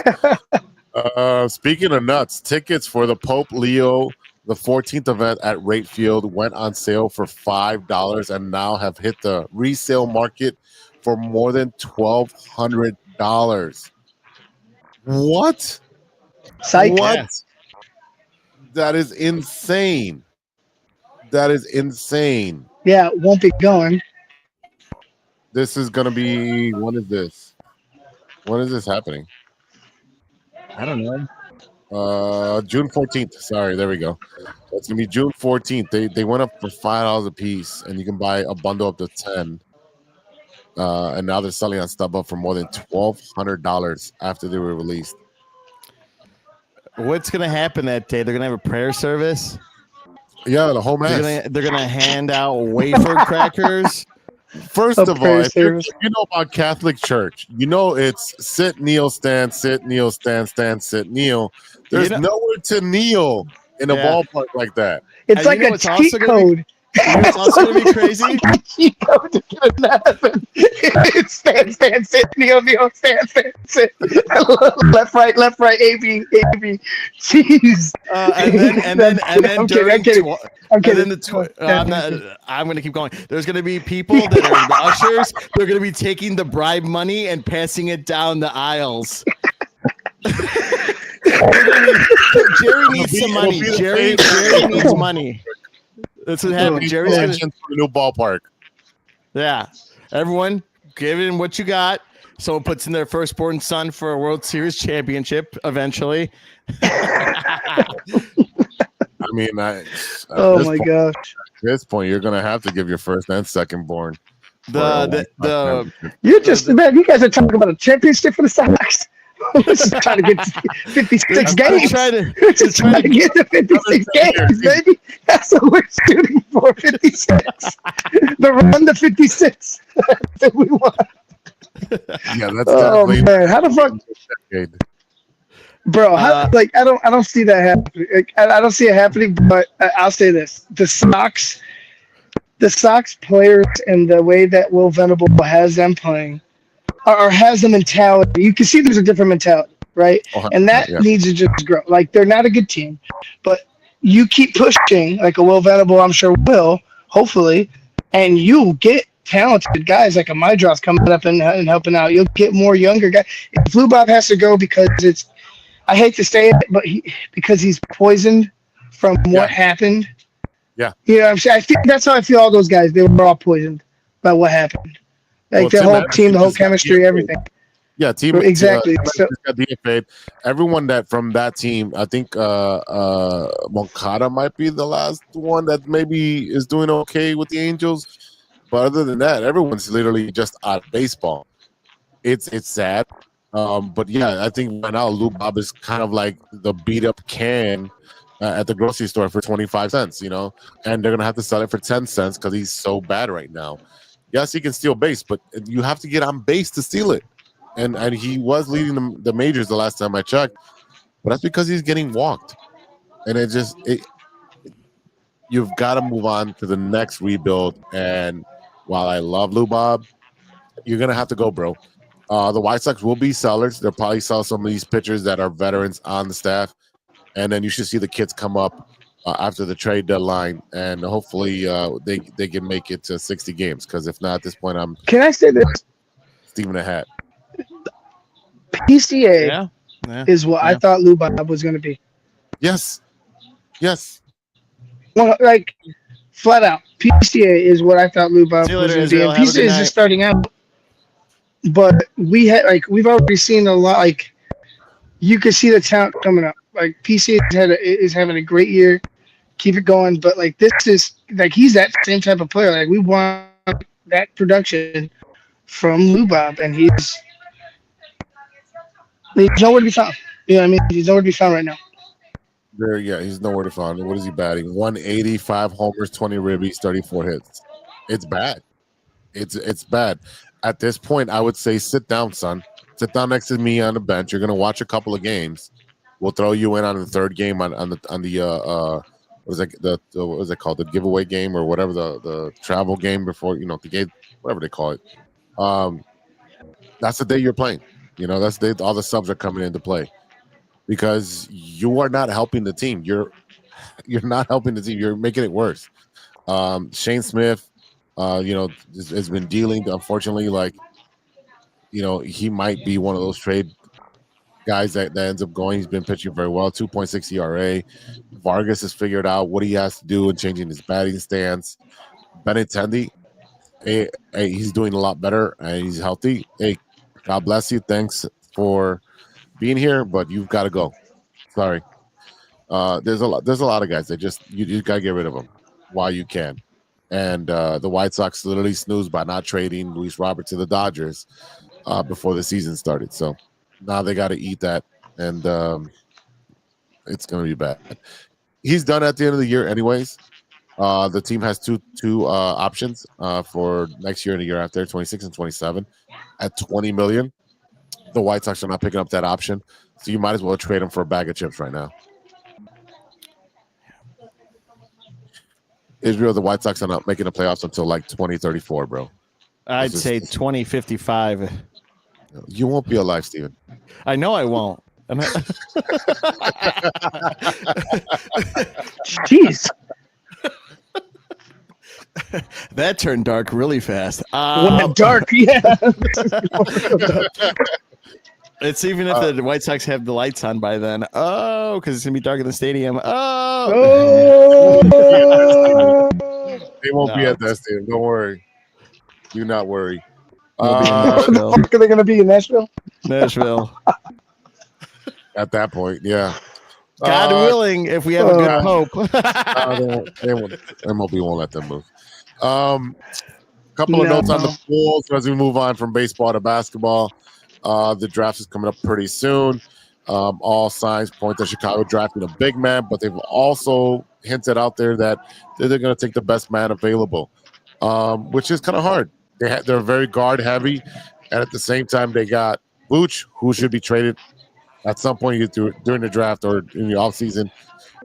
Speaking of nuts, tickets for the Pope Leo the 14th event at Rate Field went on sale for $5 and now have hit the resale market for more than $1,200. What? Psych. What? Yeah. That is insane. That is insane. Yeah, it won't be going. This is going to be, when is this? When is this happening? I don't know. June 14th. Sorry, there we go. It's going to be June 14th. They went up for $5 a piece, and you can buy a bundle up to 10. And now they're selling on StubHub for more than $1,200 after they were released. What's going to happen that day? They're going to have a prayer service? Yeah, the whole mass. They're gonna hand out wafer crackers First A of all, prayer if service. you know about Catholic Church, you know it's sit, kneel, stand, sit, kneel, stand, stand, sit, kneel. There's You know- nowhere to kneel in a Yeah. ballpark like that. It's And like you know a what's cheat also gonna be- code. You know what's also going to be crazy? It's like a cheat code to get in heaven. It's stand, stand, sit, kneel, kneel, stand, stand, sit. Left, right, A, B, A, B. Jeez. And then I'm during kidding. I'm and kidding. then Yeah. I'm going to keep going. There's going to be people that are the ushers. They're going to be taking the bribe money and passing it down the aisles. Jerry needs some money. Jerry needs money. That's what happened. Jerry's going to for the new ballpark. Yeah. Everyone, give in what you got. Someone puts in their firstborn son for a World Series championship eventually. I mean, Oh my gosh. At this point, you're gonna have to give your first and second born. You're just man. You guys are talking about a championship for the Sox. We're just trying to get 56 games. We're just trying to get to 56 games, baby. That's what we're shooting for. 56. The run to 56 that we want. Yeah, that's Oh definitely man, how the fuck, decade. bro? I don't see that happening. I don't see it happening. But I'll say this: the Sox players and the way that Will Venable has them playing, or has the mentality. You can see there's a different mentality, right? And that needs to just grow. Like they're not a good team, but you keep pushing, like a Will Venable, I'm sure will, hopefully, and you'll get talented guys like a Mydros coming up and helping out. You'll get more younger guys. If Blue Bob has to go because I hate to say it, but because he's poisoned from what happened. Yeah. You know what I'm saying? I think that's how I feel all those guys. They were all poisoned by what happened. Like the whole team, the whole chemistry, everything. Yeah, team exactly. So, got DFA'd. Everyone that from that team, I think Moncada might be the last one that maybe is doing okay with the Angels. But other than that, everyone's literally just out of baseball. It's sad. But yeah, I think right now Lou Bob is kind of like the beat up can at the grocery store for 25 cents, you know, and they're gonna have to sell it for 10 cents because he's so bad right now. Yes, he can steal base, but you have to get on base to steal it. And he was leading the majors the last time I checked, but that's because he's getting walked. And you've got to move on to the next rebuild. And while I love Lou Bob, you're gonna have to go, bro. The White Sox will be sellers. They'll probably sell some of these pitchers that are veterans on the staff, and then you should see the kids come up after the trade deadline, and hopefully they can make it to 60 games. Because if not, at this point, I'm Can I say this? Steven a hat. PCA is what I thought Lou Bob was going to be. Yes. Well, like flat out, PCA is what I thought Lou Bob was going to be. And PCA is just starting out, but we've already seen a lot. Like you could see the talent coming up. Like PCA is having a great year. Keep it going. But like this is like he's that same type of player. Like we want that production from Lou Bob, and he's nowhere to be found. You know what I mean? He's nowhere to be found right now. He's nowhere to find. What is he batting? 185 homers, 20 ribbies, 34 hits. It's bad. It's bad. At this point, I would say sit down, son. Sit down next to me on the bench. You're gonna watch a couple of games. We'll throw you in on the third game on the what is it called? The giveaway game or whatever, the travel game before, you know, the game, whatever they call it. That's the day you're playing. You know, that's the day all the subs are coming into play. Because you are not helping the team. You're not helping the team. You're making it worse. Shane Smith, you know, has been dealing, unfortunately, like, you know, he might be one of those trade guys that ends up going. He's been pitching very well, 2.6 ERA. Vargas has figured out what he has to do in changing his batting stance. Benintendi, he's doing a lot better and he's healthy. Hey, God bless you. Thanks for being here, but you've got to go. Sorry. There's a lot of guys that just you got to get rid of them while you can. And the White Sox literally snoozed by not trading Luis Robert to the Dodgers before the season started. So now they got to eat that, and it's going to be bad. He's done at the end of the year anyways. The team has two options for next year and the year after, 26 and 27, at 20 million. The White Sox are not picking up that option, so you might as well trade them for a bag of chips right now. Israel, the White Sox are not making the playoffs until like 2034, bro. I'd say 2055. You won't be alive, Steven. I know I won't. Jeez. That turned dark really fast. Went dark, yeah. It's even if the White Sox have the lights on by then. Oh, because it's gonna be dark in the stadium. Oh. They won't be at that stadium. Don't worry. Do not worry. We'll be in Where the Nashville. fuck are they going to be in Nashville? Nashville. At that point, yeah. God willing, if we have a good pope. MLB won't let them move. Couple of notes on the Bulls as we move on from baseball to basketball. The draft is coming up pretty soon. All signs point to Chicago drafting a big man, but they've also hinted out there that they're going to take the best man available, which is kind of hard. They're very guard heavy, and at the same time, they got Vooch, who should be traded at some point during the draft or in the offseason.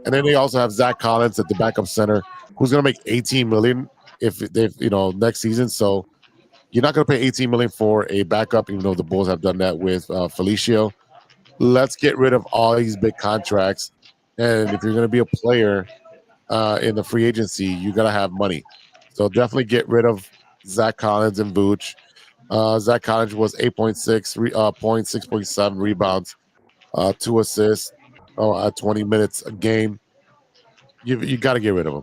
And then they also have Zach Collins at the backup center, who's going to make $18 million if next season. So you're not going to pay $18 million for a backup, even though the Bulls have done that with Felicio. Let's get rid of all these big contracts. And if you're going to be a player in the free agency, you got to have money. So definitely get rid of Zach Collins and Vooch. Zach Collins was 8.6 points, 6.7 rebounds, 2 assists, at 20 minutes a game. You got to get rid of him.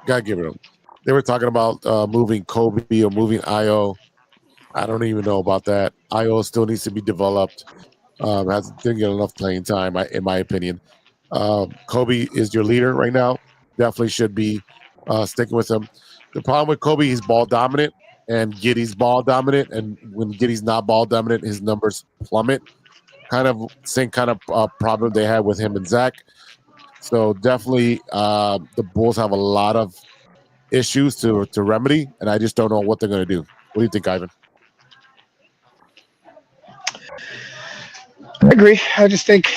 Got to get rid of him. They were talking about moving Kobe or moving Io. I don't even know about that. Io still needs to be developed. Didn't get enough playing time, in my opinion. Kobe is your leader right now. Definitely should be sticking with him. The problem with Kobe, he's ball dominant, and Giddey's ball dominant. And when Giddey's not ball dominant, his numbers plummet. Same kind of problem they had with him and Zach. So definitely, the Bulls have a lot of issues to remedy, and I just don't know what they're going to do. What do you think, Ivan? I agree. I just think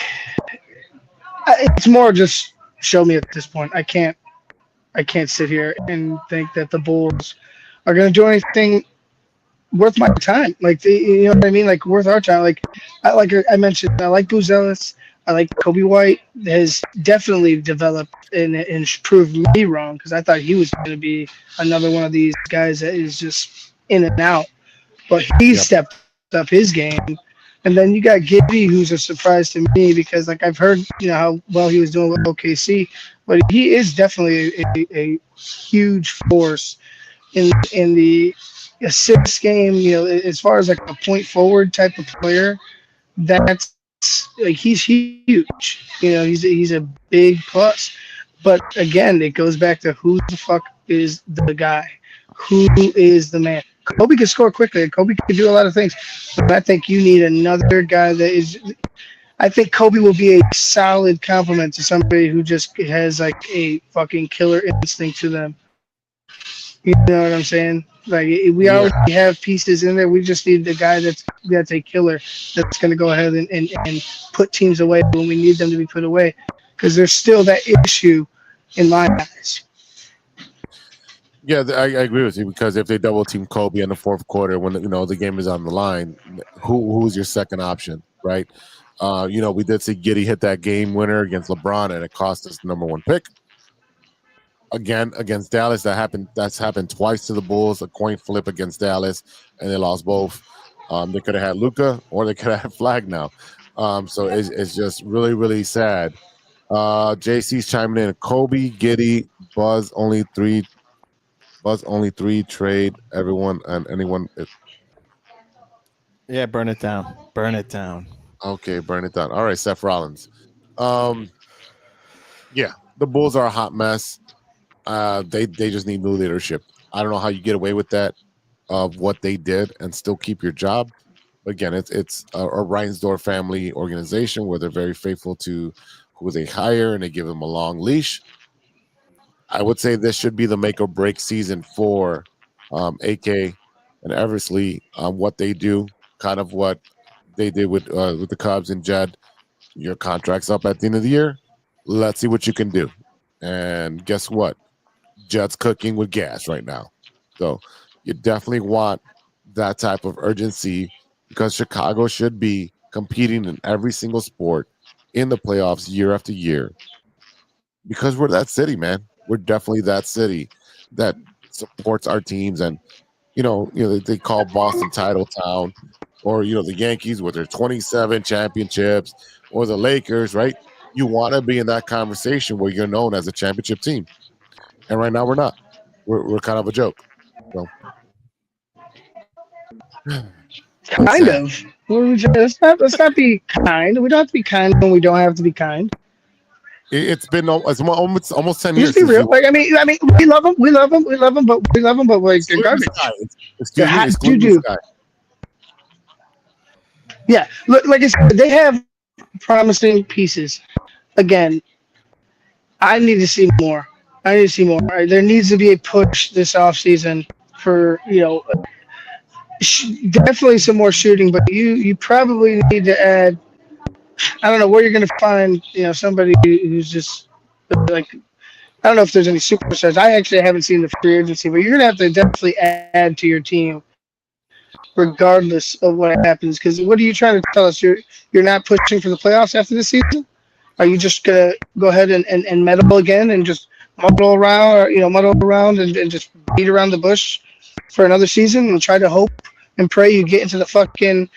it's more just show me at this point. I can't sit here and think that the Bulls are going to do anything worth my time. Like, you know what I mean? Like, worth our time. Like I mentioned, I like Buzelis. I like Kobe White. Has definitely developed and proved me wrong, because I thought he was going to be another one of these guys that is just in and out. But he stepped up his game. And then you got Giddey, who's a surprise to me, because like I've heard, how well he was doing with OKC, but he is definitely a huge force in the assist game. As far as like a point forward type of player, that's like he's huge. He's a big plus. But again, it goes back to who the fuck is the guy, who is the man. Kobe can score quickly. Kobe can do a lot of things. But I think you need another guy that is – I think Kobe will be a solid complement to somebody who just has like a fucking killer instinct to them. You know what I'm saying? Like, we already have pieces in there. We just need the guy that's a killer that's going to go ahead and put teams away when we need them to be put away, because there's still that issue in my eyes. Yeah, I agree with you, because if they double team Kobe in the fourth quarter when the game is on the line, who's your second option, right? We did see Giddey hit that game winner against LeBron, and it cost us the number 1 pick. Again, against Dallas, that's happened twice to the Bulls, a coin flip against Dallas, and they lost both. They could have had Luka, or they could have had Flag now. So it's just really, really sad. JC's chiming in. Kobe, Giddey, Buzz only three, trade everyone and anyone. Yeah, burn it down. Burn it down. Okay, burn it down. All right, Seth Rollins. Yeah, the Bulls are a hot mess. They just need new leadership. I don't know how you get away with that, of what they did, and still keep your job. Again, it's a Reinsdorf family organization where they're very faithful to who they hire, and they give them a long leash. I would say this should be the make or break season for AK and Eversley on what they do, kind of what they did with the Cubs and Jed. Your contract's up at the end of the year. Let's see what you can do. And guess what? Jed's cooking with gas right now. So you definitely want that type of urgency because Chicago should be competing in every single sport in the playoffs year after year because we're that city, man. We're definitely that city that supports our teams. And, they call Boston title town or, the Yankees with their 27 championships or the Lakers, right? You want to be in that conversation where you're known as a championship team. And right now we're not. We're kind of a joke. So. Kind of. Let's not be kind. We don't have to be kind when we don't have to be kind. It's been almost 10 Just years. be real. Like I mean, we love them, but like they're garbage. Excuse me, Sky. Yeah, look, like I said, they have promising pieces. Again, I need to see more. Right? There needs to be a push this offseason for definitely some more shooting, but you probably need to add. I don't know where you're going to find somebody who's just like I don't know if there's any superstars. I actually haven't seen the free agency, but you're going to have to definitely add to your team, regardless of what happens. Because what are you trying to tell us? You're not pushing for the playoffs after this season? Are you just going to go ahead and meddle again and just muddle around and just beat around the bush for another season and try to hope and pray you get into the fucking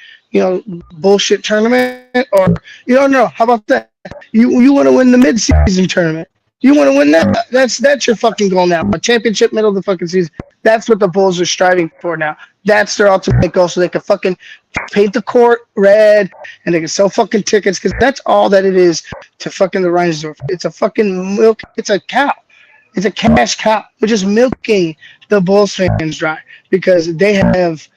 bullshit tournament? Or no, how about that? You want to win the mid-season tournament. You want to win that. That's your fucking goal now. A championship middle of the fucking season. That's what the Bulls are striving for now. That's their ultimate goal, so they can fucking paint the court red and they can sell fucking tickets, because that's all that it is to fucking the Reinsdorf. It's a fucking milk. It's a cow. It's a cash cow. We're just milking the Bulls fans dry because they have.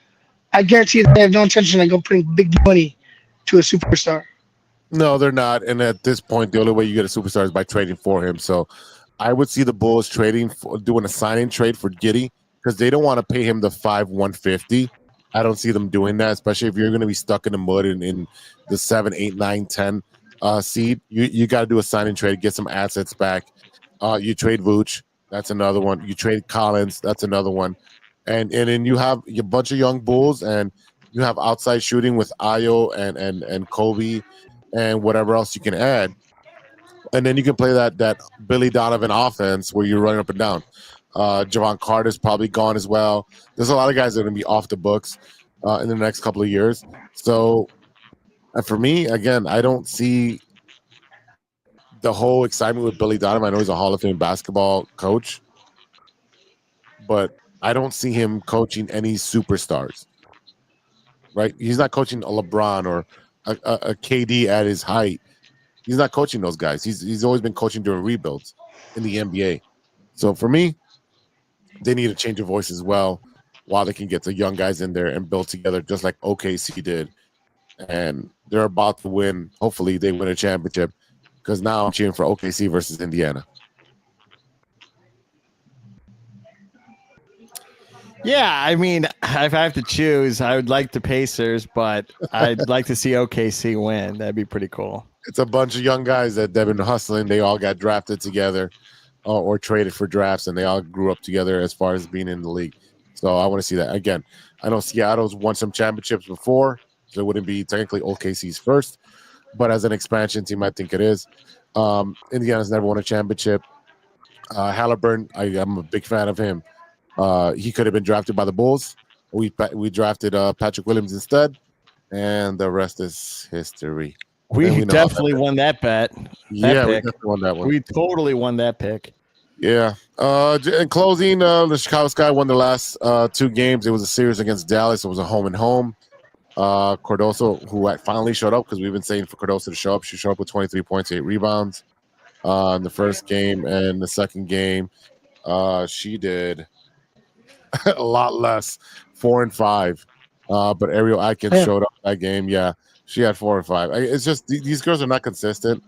I guarantee you they have no intention of putting big money to a superstar. No, they're not. And at this point, the only way you get a superstar is by trading for him. So I would see the Bulls doing a signing trade for Giddey because they don't want to pay him the $5,150. I don't see them doing that, especially if you're going to be stuck in the mud in the 7, 8, 9, 10 seed. You got to do a signing trade, get some assets back. You trade Vooch. That's another one. You trade Collins. That's another one. And then you have a bunch of young Bulls, and you have outside shooting with Ayo and Kobe and whatever else you can add. And then you can play that Billy Donovan offense where you're running up and down. Javon Carter's probably gone as well. There's a lot of guys that are going to be off the books in the next couple of years. So for me, again, I don't see the whole excitement with Billy Donovan. I know he's a Hall of Fame basketball coach, but I don't see him coaching any superstars, right? He's not coaching a LeBron or a KD at his height. He's not coaching those guys. He's always been coaching during rebuilds in the NBA. So for me, they need to change of voice as well while they can get the young guys in there and build together just like OKC did. And they're about to win. Hopefully they win a championship because now I'm cheering for OKC versus Indiana. Yeah, I mean, if I have to choose, I would like the Pacers, but I'd like to see OKC win. That'd be pretty cool. It's a bunch of young guys that they've been hustling. They all got drafted together or traded for drafts, and they all grew up together as far as being in the league. So I want to see that. Again, I know Seattle's won some championships before, so it wouldn't be technically OKC's first, but as an expansion team, I think it is. Indiana's never won a championship. Halliburton, I'm a big fan of him. He could have been drafted by the Bulls. We drafted Patrick Williams instead, and the rest is history. We definitely won that bet. Yeah, we definitely won that one. We totally won that pick. Yeah. In closing, the Chicago Sky won the last 2 games. It was a series against Dallas. It was a home and home. Cardoso, who finally showed up because we've been saying for Cardoso to show up. She showed up with 23 points, 8 rebounds in the first game. And the second game, she did a lot less, 4 and 5. But Ariel Atkins showed up that game. Yeah, she had 4 and 5. It's just these girls are not consistent.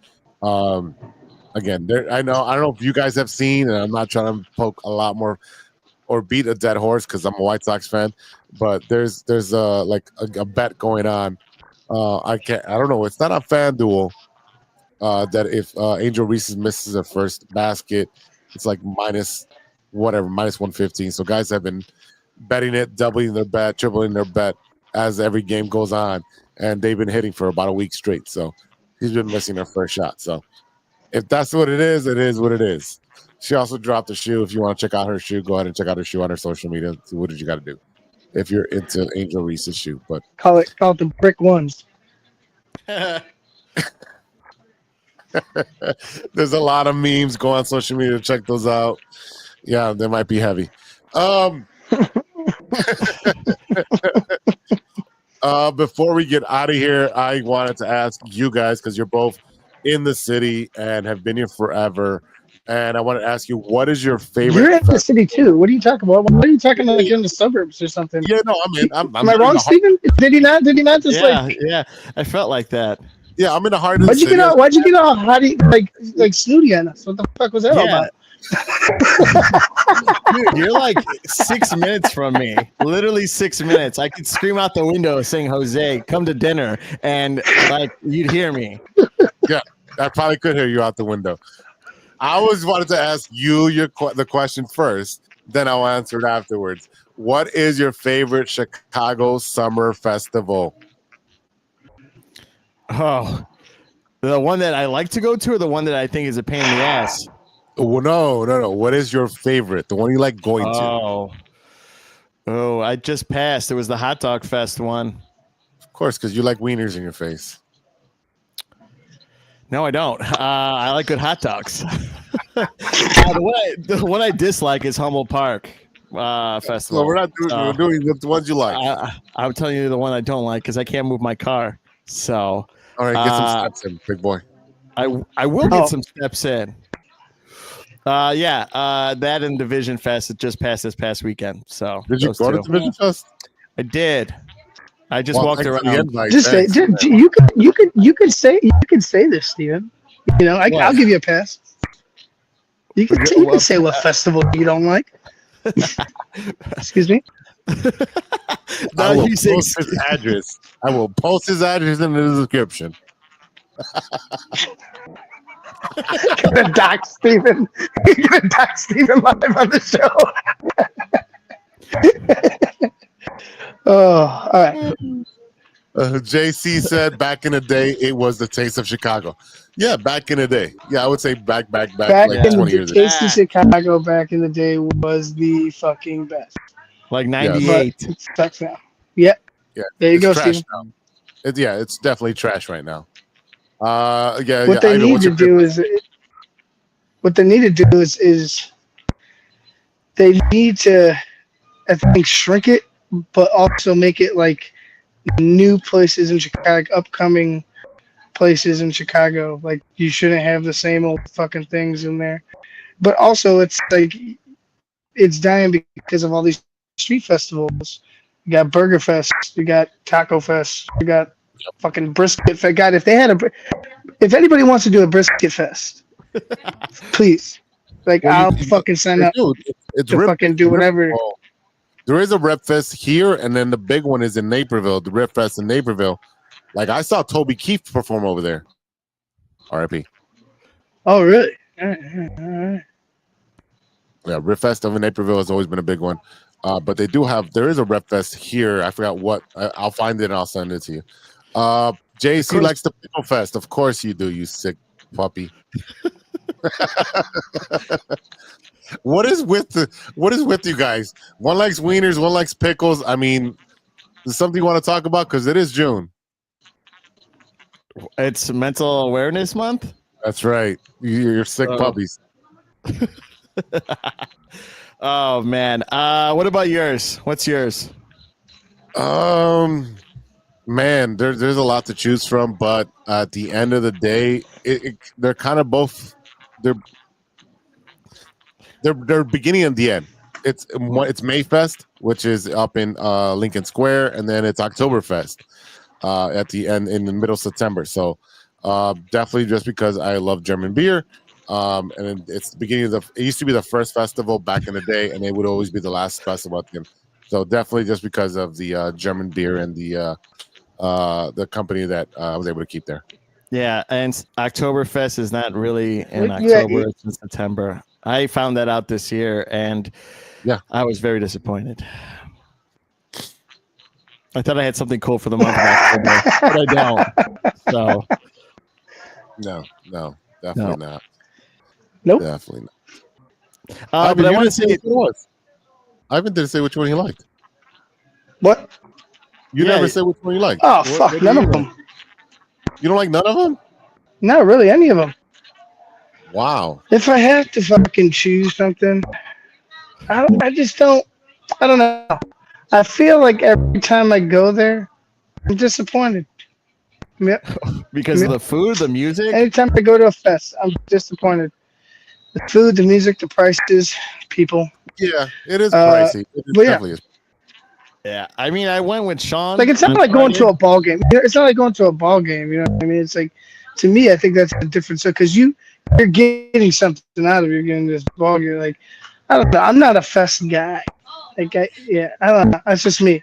again, I don't know if you guys have seen, and I'm not trying to poke a lot more or beat a dead horse because I'm a White Sox fan, but there's a bet going on. I don't know. It's not on FanDuel. That if Angel Reese's misses their first basket, it's like minus 115. So guys have been betting it, doubling their bet, tripling their bet as every game goes on, and they've been hitting for about a week straight. So he's been missing their first shot. So if that's what it is what it is. She also dropped a shoe. If you want to check out her shoe, go ahead and check out her shoe on her social media. So what did you got to do if you're into Angel Reese's shoe? But Call it the brick ones. there's a lot of memes. Go on social media, check those out. Yeah, they might be heavy. Before we get out of here, I wanted to ask you guys, because you're both in the city and have been here forever, and I want to ask you, what is your favorite? You're in the city too. What are you talking about? Why are you talking like you're in the suburbs or something? Yeah, no, I'm Am I wrong, Steven? Did he not just Yeah, I felt like that. Yeah, I'm in the heart of the Why'd you city. get all hotty like snooty on us? What the fuck was that all about? Dude, you're like 6 minutes from me. Literally 6 minutes. I could scream out the window saying, "Jose, come to dinner," and like you'd hear me. Yeah, I probably could hear you out the window. I always wanted to ask you the question first, then I'll answer it afterwards. What is your favorite Chicago summer festival? Oh, the one that I like to go to, or the one that I think is a pain in the ass? Well, no. What is your favorite? The one you like going to? Oh, I just passed. It was the Hot Dog Fest one. Of course, because you like wieners in your face. No, I don't. I like good hot dogs. The one I dislike is Humboldt Park Festival. So we're doing the ones you like. I'm telling you the one I don't like because I can't move my car. So all right, get some steps in, big boy. I will get some steps in. That and Division Fest. It just passed this past weekend. So did you go to Division Fest? I did. I just walked around. You could say this, Steven. You know, I'll give you a pass. You can say what festival you don't like. Excuse me. I will post his address. I will post his address in the description. Gonna dox Steven. You're gonna dox Steven live on the show. Oh, all right. JC said back in the day it was the taste of Chicago. Yeah, back in the day. Yeah, I would say back like 20 years ago. Taste of Chicago back in the day was the fucking best. Like 98. But it sucks now. Yeah. There you go, Steven. It's definitely trash right now. What they need to do is they need to, I think, shrink it, but also make it like new places in Chicago, upcoming places in Chicago. Like, you shouldn't have the same old fucking things in there. But also, it's like it's dying because of all these street festivals. You got Burger Fest, you got Taco Fest, you got fucking Brisket Fest. God, if anybody wants to do a Brisket Fest, please, I'll fucking sign up to fucking do whatever. There is a Rep Fest here, and then the big one is in Naperville, the Rip Fest in Naperville. Like, I saw Toby Keith perform over there. R.I.P. Oh, really? All right. Yeah, Rip Fest over Naperville has always been a big one. But there is a Rep Fest here. I forgot what. I'll find it and I'll send it to you. JC likes the Pickle Fest. Of course you do, you sick puppy. What is with you guys? One likes wieners, one likes pickles. I mean, is something you want to talk about? Because it is June. It's Mental Awareness Month. That's right. You're sick puppies. Oh man. What about yours? What's yours? Man, there's a lot to choose from, but at the end of the day, they're kind of both. They're beginning and the end. It's Mayfest, which is up in Lincoln Square, and then it's Oktoberfest at the end in the middle of September. So definitely, just because I love German beer, And it's the beginning of it used to be the first festival back in the day, and it would always be the last festival at the end. So definitely just because of the German beer and the company that I was able to keep there. Yeah, and Oktoberfest is not really in Yeah. October; it's in September. I found that out this year, and I was very disappointed. I thought I had something cool for the month of October, but I don't. So no, definitely not. Nope. Definitely not. But I want to say which one it was. Ivan didn't say which one he liked. What? You never said which one you liked. Oh, fuck, none of them. You don't like none of them? Not really, any of them. Wow. If I have to fucking choose something, I don't know. I feel like every time I go there, I'm disappointed. Because of the food, the music. Anytime I go to a fest, I'm disappointed. The food, the music, the prices, people. Yeah, it is pricey. It definitely is. Yeah, I mean, I went with Sean. Like, it's not like going to a ball game. It's not like going to a ball game. You know what I mean? It's like, to me, I think that's a difference. So, because you're getting something out of it, you're getting this ball game. Like, I don't know. I'm not a fest guy. Like, I don't know. That's just me.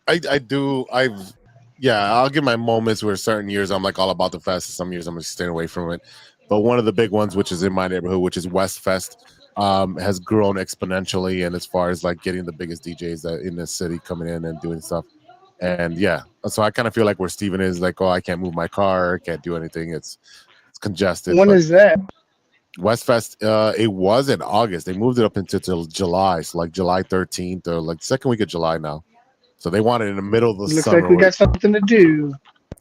I do. I'll give my moments where certain years I'm like all about the fest. Some years I'm just staying away from it. But one of the big ones, which is in my neighborhood, which is West Fest, has grown exponentially. And as far as like getting the biggest DJs that in the city coming in and doing stuff. And so I kind of feel like where Steven is like, oh, I can't move my car, can't do anything. It's congested. When is that? West Fest, it was in August. They moved it up until July, so like July 13th or like second week of July now. So they want it in the middle of the Looks summer. like we got something to do.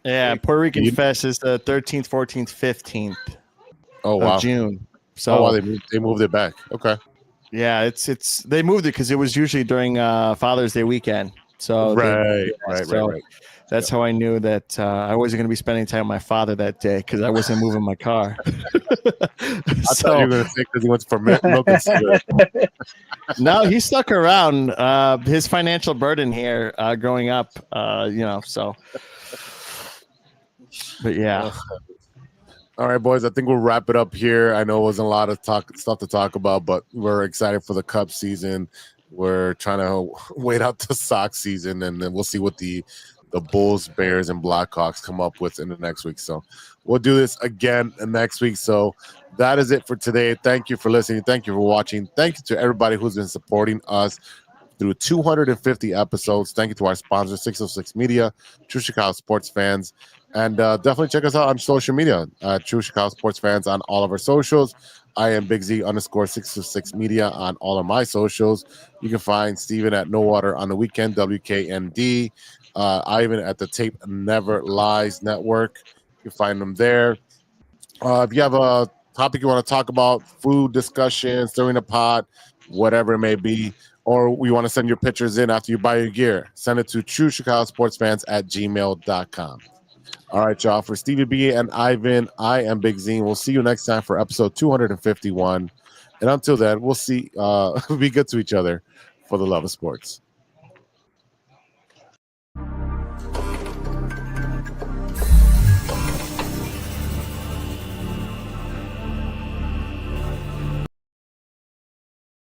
Yeah, Puerto Rican Fest is the 13th, 14th, 15th of June. So they moved it back. Okay. Yeah, it's they moved it because it was usually during Father's Day weekend. So right. That's how I knew that I wasn't going to be spending time with my father that day because I wasn't moving my car. I thought you were going to say because he went for milk and cigarette. No, he stuck around. His financial burden here growing up, so. But yeah. All right, boys, I think we'll wrap it up here. I know it wasn't a lot of stuff to talk about, but we're excited for the Cubs season. We're trying to wait out the Sox season, and then we'll see what the Bulls, Bears, and Blackhawks come up with in the next week. So we'll do this again next week. So that is it for today. Thank you for listening. Thank you for watching. Thank you to everybody who's been supporting us through 250 episodes. Thank you to our sponsor, 606 Media, True Chicago Sports Fans. And definitely check us out on social media, True Chicago Sports Fans on all of our socials. I am Big Z _606 Media on all of my socials. You can find Steven at No Water on the Weekend, WKND. Ivan at the Tape Never Lies Network. You can find them there. If you have a topic you want to talk about, food discussions, during the pod, whatever it may be, or you want to send your pictures in after you buy your gear, send it to truechicagosportsfans@gmail.com. All right, y'all. For Stevie-B and Ivan, I am Big Z. We'll see you next time for episode 251. And until then, we'll see. Be good to each other for the love of sports.